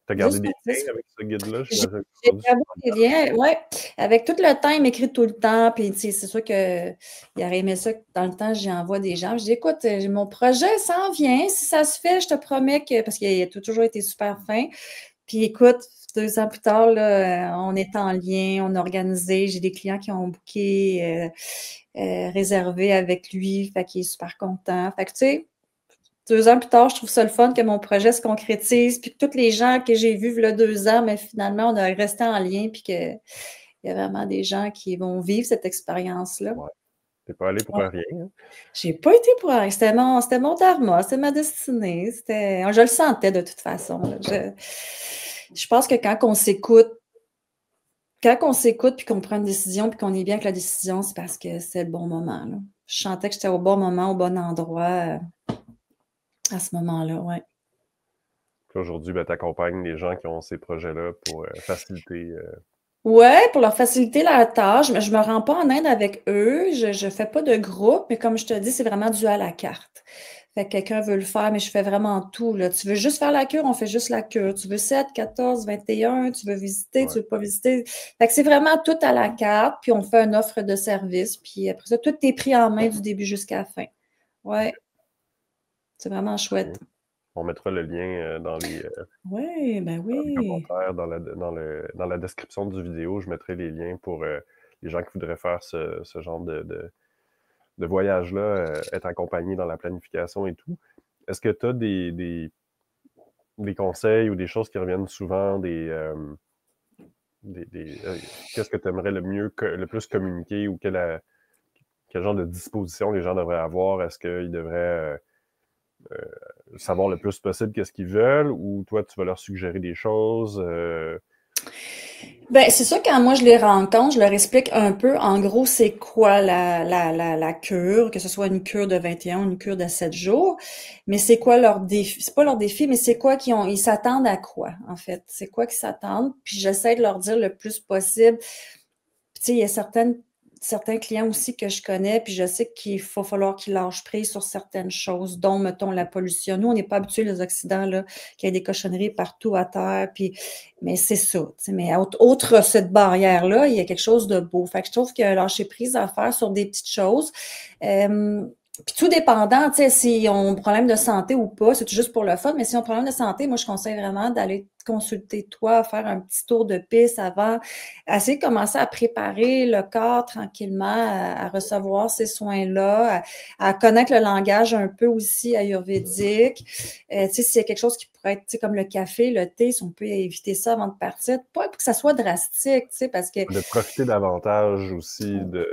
[SPEAKER 1] Tu as gardé
[SPEAKER 2] 10
[SPEAKER 1] des
[SPEAKER 2] sur 10.
[SPEAKER 1] liens avec ce guide-là?
[SPEAKER 2] J'ai
[SPEAKER 1] J'imagine que
[SPEAKER 2] j'ai
[SPEAKER 1] tu as
[SPEAKER 2] gardé des liens, ouais. Avec tout le temps, il m'écrit tout le temps. Puis, tu sais, c'est sûr qu'il aurait aimé ça que dans le temps, j'y envoie des gens. Je dis, écoute, mon projet s'en vient. Si ça se fait, je te promets que. Parce qu'il a toujours été super fin. Puis, écoute, 2 ans plus tard, là, on est en lien, on a organisé. J'ai des clients qui ont booké, réservé avec lui. Fait qu'il est super content. Fait que, tu sais, 2 ans plus tard, je trouve ça le fun que mon projet se concrétise, puis que tous les gens que j'ai vus il y a 2 ans, mais finalement, on a resté en lien, puis qu'il y a vraiment des gens qui vont vivre cette expérience-là.
[SPEAKER 1] Ouais. Tu n'es pas allé pour
[SPEAKER 2] Ouais.
[SPEAKER 1] rien, hein?
[SPEAKER 2] J'ai pas été pour rien. C'était mon dharma, c'était ma destinée. Je le sentais de toute façon, là. Je pense que quand on s'écoute puis qu'on prend une décision, puis qu'on est bien avec la décision, c'est parce que c'est le bon moment, là. Je sentais que j'étais au bon moment, au bon endroit, à ce moment-là, ouais.
[SPEAKER 1] Puis aujourd'hui, ben, tu accompagnes les gens qui ont ces projets-là pour faciliter.
[SPEAKER 2] Ouais, pour leur faciliter la tâche, mais je me rends pas en Inde avec eux. Je fais pas de groupe, mais comme je te dis, c'est vraiment dû à la carte. Fait que quelqu'un veut le faire, mais je fais vraiment tout, là. Tu veux juste faire la cure, on fait juste la cure. Tu veux 7, 14, 21, tu veux visiter, tu
[SPEAKER 1] Ouais.
[SPEAKER 2] veux pas visiter. Fait que c'est vraiment tout à la carte, puis on fait une offre de service, puis après ça, tout est pris en main du début jusqu'à la fin. Ouais, c'est vraiment chouette.
[SPEAKER 1] On mettra le lien
[SPEAKER 2] Oui, ben
[SPEAKER 1] dans les
[SPEAKER 2] oui.
[SPEAKER 1] commentaires, dans la description du vidéo. Je mettrai les liens pour les gens qui voudraient faire ce genre de voyage-là, être accompagnés dans la planification et tout. Est-ce que tu as des conseils ou des choses qui reviennent souvent, qu'est-ce que tu aimerais le plus communiquer ou quel genre de disposition les gens devraient avoir? Est-ce qu'ils devraient savoir le plus possible qu'est-ce qu'ils veulent ou toi, tu vas leur suggérer des choses?
[SPEAKER 2] Ben, c'est sûr, quand moi je les rencontre, je leur explique un peu, en gros, c'est quoi la cure, que ce soit une cure de 21 ou une cure de 7 jours, mais c'est quoi leur défi, c'est pas leur défi, mais c'est quoi ils s'attendent à quoi, en fait, c'est quoi qu'ils s'attendent, puis j'essaie de leur dire le plus possible. Puis, tu sais, il y a certains clients aussi que je connais, puis je sais qu'il va falloir qu'ils lâchent prise sur certaines choses, dont, mettons, la pollution. Nous, on n'est pas habitués, les Occidents, là, qu'il y ait des cochonneries partout à terre, puis, mais c'est ça. Tu sais, mais outre cette barrière-là, il y a quelque chose de beau. Fait que je trouve que lâcher prise à faire sur des petites choses. Puis tout dépendant, tu sais, s'ils ont un problème de santé ou pas, c'est tout juste pour le fun, mais si ont un problème de santé, moi, je conseille vraiment d'aller consulter toi, faire un petit tour de piste avant, essayer de commencer à préparer le corps tranquillement à recevoir ces soins-là, à connaître le langage un peu aussi ayurvédique. Tu sais, s'il y a quelque chose qui pourrait être, tu sais, comme le café, le thé, si on peut éviter ça avant de partir, pas que ça soit drastique, tu sais, parce que...
[SPEAKER 1] De profiter davantage aussi, de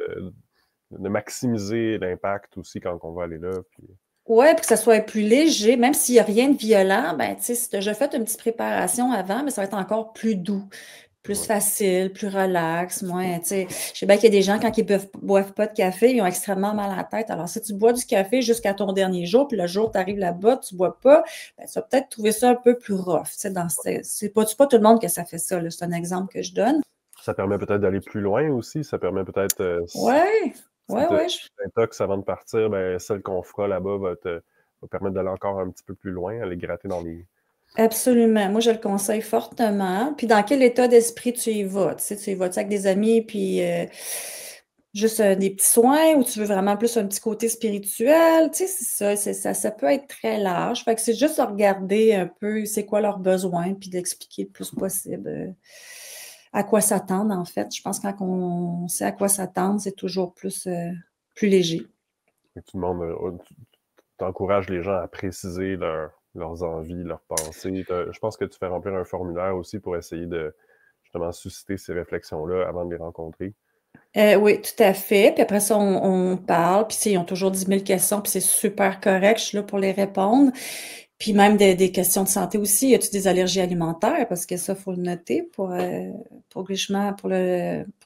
[SPEAKER 1] maximiser l'impact aussi quand on va aller là. Puis...
[SPEAKER 2] Ouais, pour que ça soit plus léger, même s'il n'y a rien de violent, ben, tu sais, si tu as déjà fait une petite préparation avant, mais ça va être encore plus doux, plus
[SPEAKER 1] Ouais.
[SPEAKER 2] facile, plus relax, moins, tu sais. Je sais bien qu'il y a des gens, quand ils boivent pas de café, ils ont extrêmement mal à la tête. Alors, si tu bois du café jusqu'à ton dernier jour, puis le jour où tu arrives là-bas, tu bois pas, ben, tu vas peut-être trouver ça un peu plus rough, tu sais, c'est pas tout le monde que ça fait ça, là. C'est un exemple que je donne.
[SPEAKER 1] Ça permet peut-être d'aller plus loin aussi. Ça permet peut-être,
[SPEAKER 2] Ouais,
[SPEAKER 1] si tu
[SPEAKER 2] ouais.
[SPEAKER 1] intox avant de partir, ben, celle qu'on fera là-bas va permettre d'aller encore un petit peu plus loin, aller gratter dans les...
[SPEAKER 2] Absolument. Moi, je le conseille fortement. Puis, dans quel état d'esprit tu y vas? Tu sais, tu y vas-tu avec des amis, puis juste des petits soins, ou tu veux vraiment plus un petit côté spirituel? Tu sais, c'est ça, ça peut être très large. Fait que c'est juste de regarder un peu c'est quoi leurs besoins, puis d'expliquer le plus possible à quoi s'attendre, en fait. Je pense que quand on sait à quoi s'attendre, c'est toujours plus léger.
[SPEAKER 1] Tu demandes, tu encourages les gens à préciser leurs envies, leurs pensées. Je pense que tu fais remplir un formulaire aussi pour essayer de justement susciter ces réflexions-là avant de les rencontrer.
[SPEAKER 2] Oui, tout à fait. Puis après ça, on parle. Puis ils ont toujours 10 000 questions, puis c'est super correct. Je suis là pour les répondre. Puis même des questions de santé aussi. Y a-tu des allergies alimentaires? Parce que ça, faut le noter pour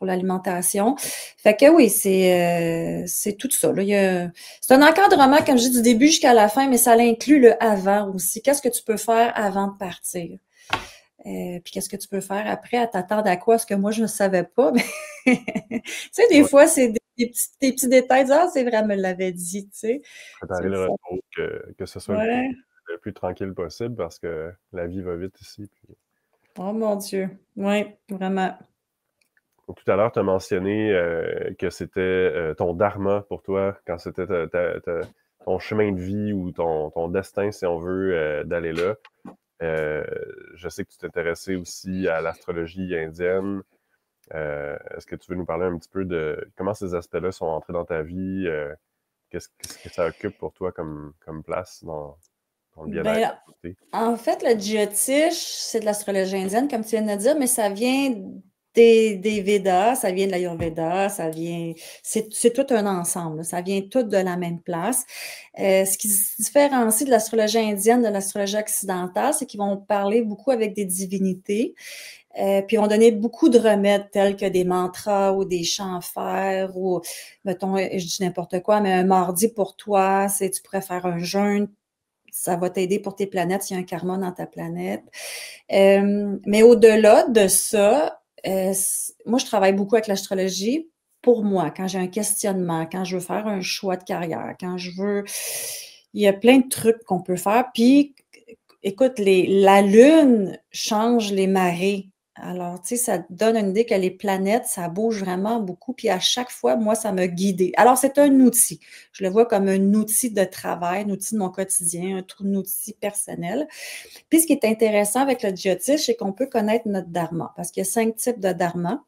[SPEAKER 2] l'alimentation. Fait que oui, c'est tout ça, là. C'est un encadrement, comme je dis, du début jusqu'à la fin, mais ça l'inclut le avant aussi. Qu'est-ce que tu peux faire avant de partir? Puis qu'est-ce que tu peux faire après à t'attendre à quoi? Ce que moi, je ne savais pas. Tu sais, des
[SPEAKER 1] Ouais,
[SPEAKER 2] fois, c'est des petits détails. Ah, c'est vrai, elle me l'avait dit, tu sais.
[SPEAKER 1] préparer
[SPEAKER 2] C'est le
[SPEAKER 1] le
[SPEAKER 2] fun.
[SPEAKER 1] retour, que ce soit
[SPEAKER 2] Ouais.
[SPEAKER 1] le plus tranquille possible parce que la vie va vite ici. Puis...
[SPEAKER 2] Oh mon Dieu. Oui, vraiment.
[SPEAKER 1] Tout à l'heure, tu as mentionné que c'était ton dharma pour toi, quand c'était ton chemin de vie ou ton destin, si on veut, d'aller là. Euh, je sais que tu t'intéressais aussi à l'astrologie indienne. Est-ce que tu veux nous parler un petit peu de comment ces aspects-là sont entrés dans ta vie? Qu'est-ce que ça occupe pour toi comme place dans le bien-être,
[SPEAKER 2] Ben,
[SPEAKER 1] la santé?
[SPEAKER 2] en fait, le Jyotish, c'est de l'astrologie indienne, comme tu viens de le dire, mais ça vient des Védas, ça vient de l'Ayurveda, c'est tout un ensemble, là. Ça vient tout de la même place. Ce qui se différencie de l'astrologie indienne de l'astrologie occidentale, c'est qu'ils vont parler beaucoup avec des divinités. Puis on donnait beaucoup de remèdes tels que des mantras ou des chants à faire ou, mettons, je dis n'importe quoi, mais un mardi pour toi, c'est tu pourrais faire un jeûne, ça va t'aider pour tes planètes, s'il y a un karma dans ta planète. Mais au-delà de ça, moi, je travaille beaucoup avec l'astrologie pour moi, quand j'ai un questionnement, quand je veux faire un choix de carrière, quand je veux Il y a plein de trucs qu'on peut faire. Puis, écoute, la Lune change les marées. Alors, tu sais, ça te donne une idée que les planètes, ça bouge vraiment beaucoup. Puis à chaque fois, moi, ça m'a guidée. Alors, c'est un outil. Je le vois comme un outil de travail, un outil de mon quotidien, un outil personnel. Puis, ce qui est intéressant avec le Jyotish, c'est qu'on peut connaître notre dharma. Parce qu'il y a 5 types de dharma.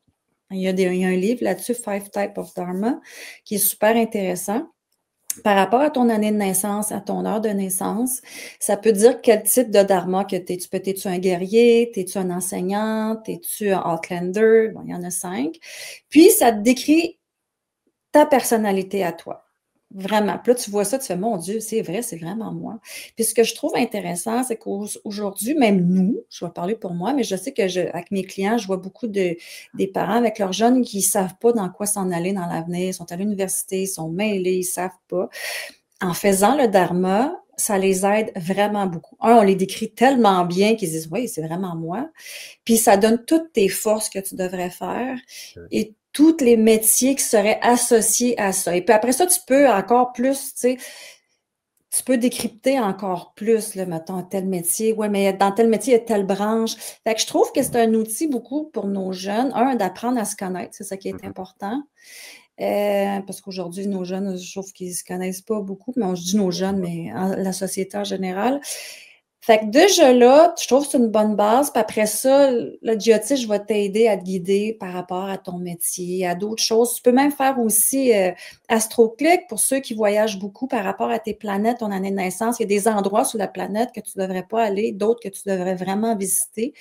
[SPEAKER 2] Il y a un livre là-dessus, Five Types of Dharma, qui est super intéressant. Par rapport à ton année de naissance, à ton heure de naissance, ça peut dire quel type de dharma que t'es. T'es-tu un guerrier? T'es-tu un enseignant? T'es-tu un outlander? Bon, il y en a 5. Puis, ça te décrit ta personnalité à toi. Vraiment. Puis là, tu vois ça, tu fais, mon Dieu, c'est vrai, c'est vraiment moi. Puis ce que je trouve intéressant, c'est qu'aujourd'hui, même nous, je vais parler pour moi, mais je sais que avec mes clients, je vois beaucoup des parents avec leurs jeunes qui ne savent pas dans quoi s'en aller dans l'avenir, ils sont à l'université, ils sont mêlés, ils ne savent pas. En faisant le dharma, ça les aide vraiment beaucoup. On les décrit tellement bien qu'ils disent, oui, c'est vraiment moi. Puis ça donne toutes tes forces que tu devrais faire et tous les métiers qui seraient associés à ça. Et puis après ça, tu peux encore plus, tu sais, tu peux décrypter encore plus, là, mettons, tel métier. Ouais, mais dans tel métier, il y a telle branche. Fait que je trouve que c'est un outil beaucoup pour nos jeunes. D'apprendre à se connaître, c'est ça qui est important. Parce qu'aujourd'hui, nos jeunes, je trouve qu'ils ne se connaissent pas beaucoup, mais je dis nos jeunes, mais la société en général. Fait que déjà là, je trouve que c'est une bonne base. Puis après ça, le Jyotish va t'aider à te guider par rapport à ton métier, à d'autres choses. Tu peux même faire aussi AstroClick pour ceux qui voyagent beaucoup par rapport à tes planètes, ton année de naissance. Il y a des endroits sur la planète que tu ne devrais pas aller, d'autres que tu devrais vraiment visiter.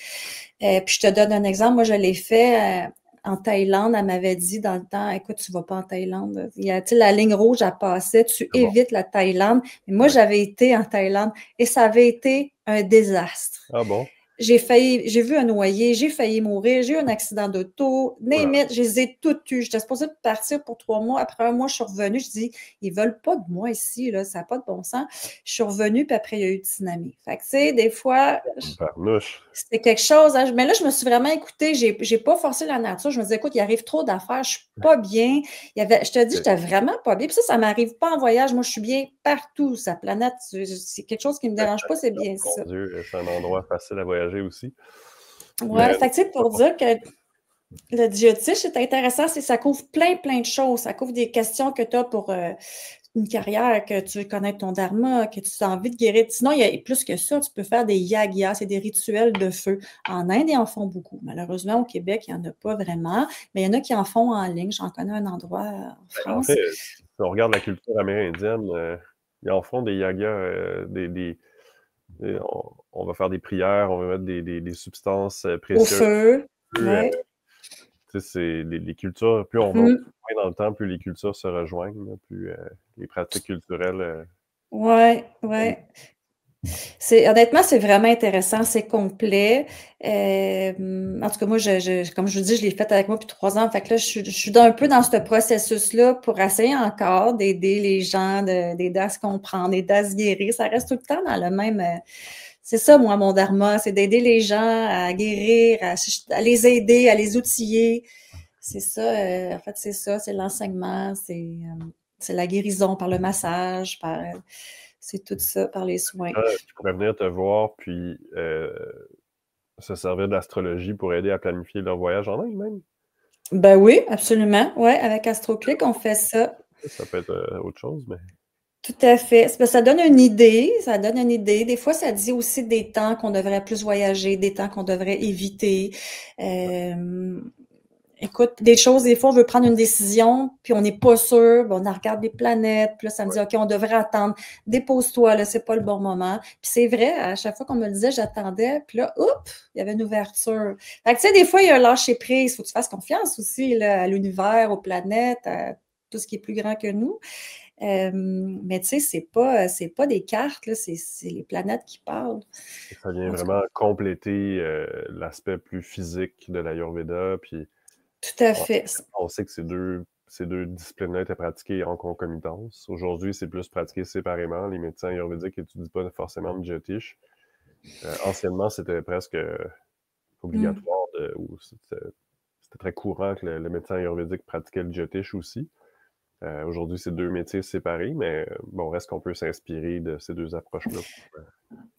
[SPEAKER 2] Puis je te donne un exemple. Moi, je l'ai fait en Thaïlande. Elle m'avait dit dans le temps, écoute, tu ne vas pas en Thaïlande. Il y a la ligne rouge, elle passait, tu évites la Thaïlande. Mais moi, j'avais été en Thaïlande et ça avait été un désastre.
[SPEAKER 1] Ah bon?
[SPEAKER 2] J'ai vu un noyé, j'ai failli mourir, j'ai eu un accident d'auto, je les ai toutes eues. J'étais supposée de partir pour 3 mois. Après 1 mois, je suis revenue. Je dis, ils veulent pas de moi ici, là, ça n'a pas de bon sens. Je suis revenue, puis après, il y a eu le tsunami. Fait que, tu sais, des fois, c'était quelque chose. Hein, mais là, je me suis vraiment écoutée. J'ai pas forcé la nature. Je me disais, écoute, il arrive trop d'affaires, je suis pas bien. Je te dis, j'étais vraiment pas bien. Puis ça m'arrive pas en voyage. Moi, je suis bien partout. Sa planète, c'est quelque chose qui me dérange pas, c'est bien ça.
[SPEAKER 1] Mon Dieu, c'est un endroit facile à voyager aussi.
[SPEAKER 2] Ouais, fait que tu sais, pour dire que le Jyotish, c'est intéressant, ça couvre plein de choses. Ça couvre des questions que tu as pour une carrière, que tu veux connaître ton dharma, que tu as envie de guérir. Sinon, il y a plus que ça. Tu peux faire des yagyas, c'est des rituels de feu. En Inde, ils en font beaucoup. Malheureusement, au Québec, il n'y en a pas vraiment. Mais il y en a qui en font en ligne. J'en connais un endroit en France.
[SPEAKER 1] En fait, si on regarde la culture amérindienne, ils en font des yagas, on va faire des prières, on va mettre des substances précieuses.
[SPEAKER 2] Au feu, oui.
[SPEAKER 1] C'est les cultures, plus on va dans le temps, plus les cultures se rejoignent, là, plus les pratiques culturelles.
[SPEAKER 2] Oui. Honnêtement, c'est vraiment intéressant, c'est complet. En tout cas, moi, comme je vous dis, je l'ai fait avec moi depuis 3 ans. Fait que là, je suis un peu dans ce processus-là pour essayer encore d'aider les gens, d'aider à se comprendre, d'aider à se guérir. Ça reste tout le temps dans le même. C'est ça, moi, mon dharma, c'est d'aider les gens à guérir, à les aider, à les outiller. C'est ça, en fait, c'est ça, c'est l'enseignement, c'est la guérison par le massage, c'est tout ça, par les soins.
[SPEAKER 1] Je pourrais venir te voir, puis se servir de l'astrologie pour aider à planifier leur voyage en Inde, même.
[SPEAKER 2] Ben oui, absolument. Oui, avec AstroClick, on fait ça.
[SPEAKER 1] Ça peut être autre chose, mais...
[SPEAKER 2] Tout à fait. Ça donne une idée, Des fois, ça dit aussi des temps qu'on devrait plus voyager, des temps qu'on devrait éviter. Écoute, des choses, des fois, on veut prendre une décision, puis on n'est pas sûr, on regarde les planètes, puis là, ça me dit, OK, on devrait attendre. Dépose-toi, là, c'est pas le bon moment. Puis c'est vrai, à chaque fois qu'on me le disait, j'attendais, puis là, il y avait une ouverture. Fait que, tu sais, des fois, il y a un lâcher-prise. Il faut que tu fasses confiance aussi, là, à l'univers, aux planètes, à tout ce qui est plus grand que nous. Mais tu sais, c'est pas des cartes, là, c'est les planètes qui parlent.
[SPEAKER 1] Ça vient vraiment compléter l'aspect plus physique de l'Ayurveda, puis...
[SPEAKER 2] Tout à fait.
[SPEAKER 1] On sait que ces deux disciplines-là étaient pratiquées en concomitance. Aujourd'hui, c'est plus pratiqué séparément. Les médecins ayurvédiques n'étudient pas forcément le Jyotish. Anciennement, c'était presque obligatoire, ou c'était très courant que le médecin ayurvédique pratiquait le Jyotish aussi. Aujourd'hui, c'est deux métiers séparés, mais bon, reste qu'on peut s'inspirer de ces deux approches-là.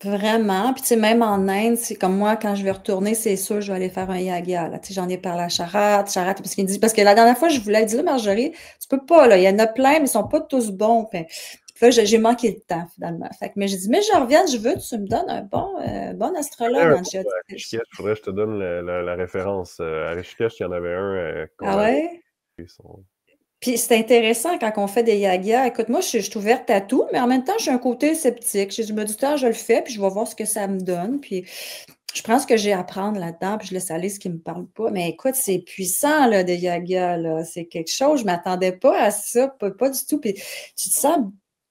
[SPEAKER 2] Vraiment. Puis, tu sais, même en Inde, c'est comme moi, quand je vais retourner, c'est sûr, je vais aller faire un yaga. Là. Tu sais, j'en ai parlé à Charat, parce qu'il me dit, parce que la dernière fois, je voulais dire, là, Marjorie, tu peux pas, là. Il y en a plein, mais ils sont pas tous bons. Puis là, j'ai manqué de temps, finalement. Fait que, mais j'ai dit, mais je reviens, je veux, tu me donnes un bon astrologue en
[SPEAKER 1] À
[SPEAKER 2] géotisme.
[SPEAKER 1] Rishikesh, il faudrait que je te donne la référence. À Rishikesh, il y en avait un qu'on
[SPEAKER 2] Ah
[SPEAKER 1] avait.
[SPEAKER 2] ouais? Puis c'est intéressant quand on fait des yagas. Écoute, moi, je suis ouverte à tout, mais en même temps, j'ai un côté sceptique. Je me dis, je le fais, puis je vais voir ce que ça me donne. Puis je prends ce que j'ai à apprendre là-dedans, puis je laisse aller ce qui ne me parle pas. Mais écoute, c'est puissant, là, des yagas, là. C'est quelque chose. Je ne m'attendais pas à ça, pas du tout. Puis tu te sens,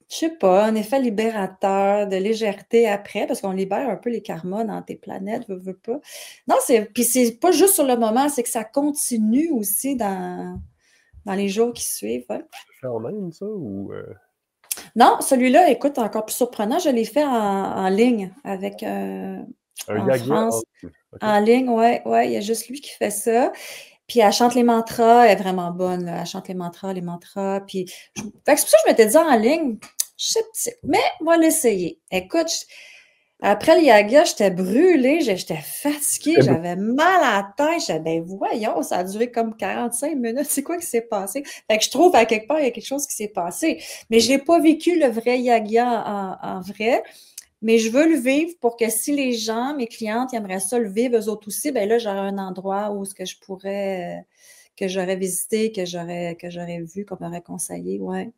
[SPEAKER 2] je sais pas, un effet libérateur, de légèreté après, parce qu'on libère un peu les karmas dans tes planètes, veux pas. Non, puis c'est pas juste sur le moment, c'est que ça continue aussi dans les jours qui suivent. Ouais.
[SPEAKER 1] Tu fais en Inde, ça, ou...
[SPEAKER 2] Non, celui-là, écoute, encore plus surprenant, je l'ai fait en ligne avec
[SPEAKER 1] Un
[SPEAKER 2] en
[SPEAKER 1] yagia en
[SPEAKER 2] France.
[SPEAKER 1] ligne. OK.
[SPEAKER 2] En ligne, ouais, il y a juste lui qui fait ça. Puis elle chante les mantras, elle est vraiment bonne, là. Elle chante les mantras. Puis fait que c'est pour ça que je m'étais dit en ligne, je suis sceptique, mais on va l'essayer. Écoute, après le yaga, j'étais brûlée, j'étais fatiguée, j'avais mal à la tête. J'étais, ben voyons, ça a duré comme 45 minutes. C'est quoi qui s'est passé? Fait que je trouve à quelque part, il y a quelque chose qui s'est passé. Mais je n'ai pas vécu le vrai yaga en vrai. Mais je veux le vivre pour que si les gens, mes clientes, aimeraient ça le vivre, eux autres aussi, ben là, j'aurais un endroit où ce que je pourrais, que j'aurais visité, que j'aurais vu, qu'on m'aurait conseillé. Ouais.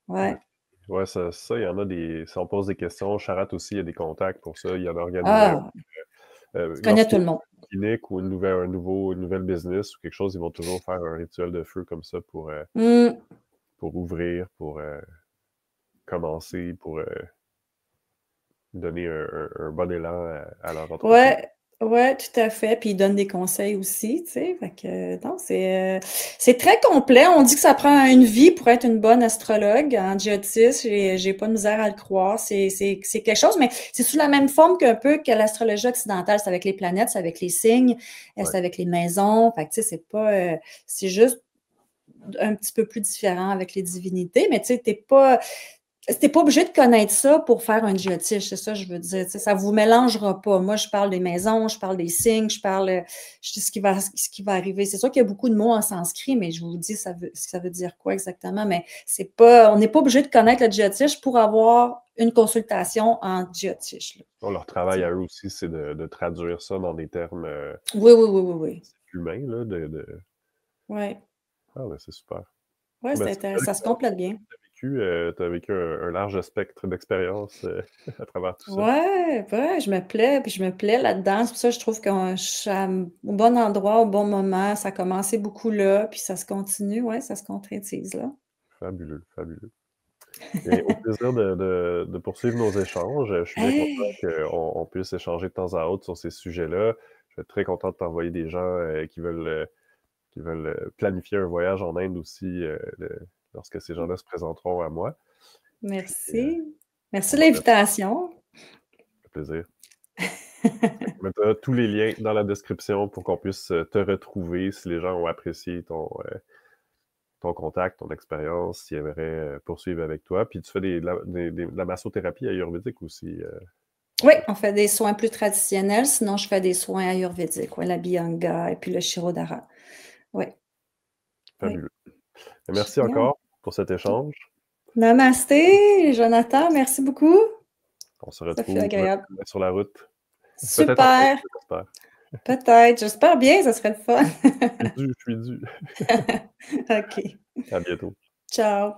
[SPEAKER 1] Ouais, ça, il y en a des. Si on pose des questions, Charat aussi, il y a des contacts pour ça. Il y en a organisé
[SPEAKER 2] Ah, tu connais tout
[SPEAKER 1] lorsqu'il y
[SPEAKER 2] le
[SPEAKER 1] a
[SPEAKER 2] monde.
[SPEAKER 1] une clinique ou une nouvelle business ou quelque chose, ils vont toujours faire un rituel de feu comme ça pour ouvrir, pour commencer, pour donner un bon élan à leur entreprise.
[SPEAKER 2] Ouais, tout à fait. Puis ils donnent des conseils aussi, tu sais. Fait que non, c'est très complet. On dit que ça prend une vie pour être une bonne astrologue en géotisme. J'ai pas de misère à le croire. C'est quelque chose, mais c'est sous la même forme qu'un peu que l'astrologie occidentale. C'est avec les planètes, c'est avec les signes, c'est avec les maisons. Fait que tu sais, c'est pas, c'est juste un petit peu plus différent avec les divinités, mais tu sais, t'es pas obligé de connaître ça pour faire un géotiche, c'est ça que je veux dire. Tu sais, ça ne vous mélangera pas. Moi, je parle des maisons, je parle des signes, je dis ce qui va arriver. C'est sûr qu'il y a beaucoup de mots en sanskrit, mais je vous dis ça veut dire quoi exactement. Mais on n'est pas obligé de connaître le géotiche pour avoir une consultation en géotiche.
[SPEAKER 1] Leur travail à eux aussi, c'est de traduire ça dans des termes
[SPEAKER 2] Oui.
[SPEAKER 1] humains. Là,
[SPEAKER 2] Oui.
[SPEAKER 1] Ah, ben c'est super.
[SPEAKER 2] Oui,
[SPEAKER 1] Ben,
[SPEAKER 2] c'est intéressant. Ça se complète bien.
[SPEAKER 1] Tu as vécu un large spectre d'expériences à travers tout ça.
[SPEAKER 2] Ouais, je me plais, puis je me plais là-dedans. C'est pour ça que je trouve que je suis au bon endroit, au bon moment. Ça a commencé beaucoup là, puis ça se continue, ouais, ça se concrétise là.
[SPEAKER 1] Fabuleux, fabuleux. Et au plaisir de poursuivre nos échanges. Je suis bien content qu'on puisse échanger de temps à autre sur ces sujets-là. Je vais être très content de t'envoyer des gens qui veulent planifier un voyage en Inde aussi lorsque ces gens-là se présenteront à moi.
[SPEAKER 2] Merci. Merci de l'invitation.
[SPEAKER 1] Ça fait plaisir. On mettra tous les liens dans la description pour qu'on puisse te retrouver si les gens ont apprécié ton contact, ton expérience, s'ils aimeraient poursuivre avec toi. Puis tu fais de la massothérapie ayurvédique aussi.
[SPEAKER 2] Oui, on fait des soins plus traditionnels. Sinon, je fais des soins ayurvédiques, ouais, la Bhyanga et puis le Shirodhara. Oui.
[SPEAKER 1] Fabuleux. Merci encore pour cet échange.
[SPEAKER 2] Namasté, Jonathan. Merci beaucoup.
[SPEAKER 1] On se retrouve
[SPEAKER 2] Ça fait agréable.
[SPEAKER 1] sur la route.
[SPEAKER 2] Super. Peut-être. J'espère bien, ça serait le fun.
[SPEAKER 1] Je suis dû.
[SPEAKER 2] OK.
[SPEAKER 1] À bientôt.
[SPEAKER 2] Ciao.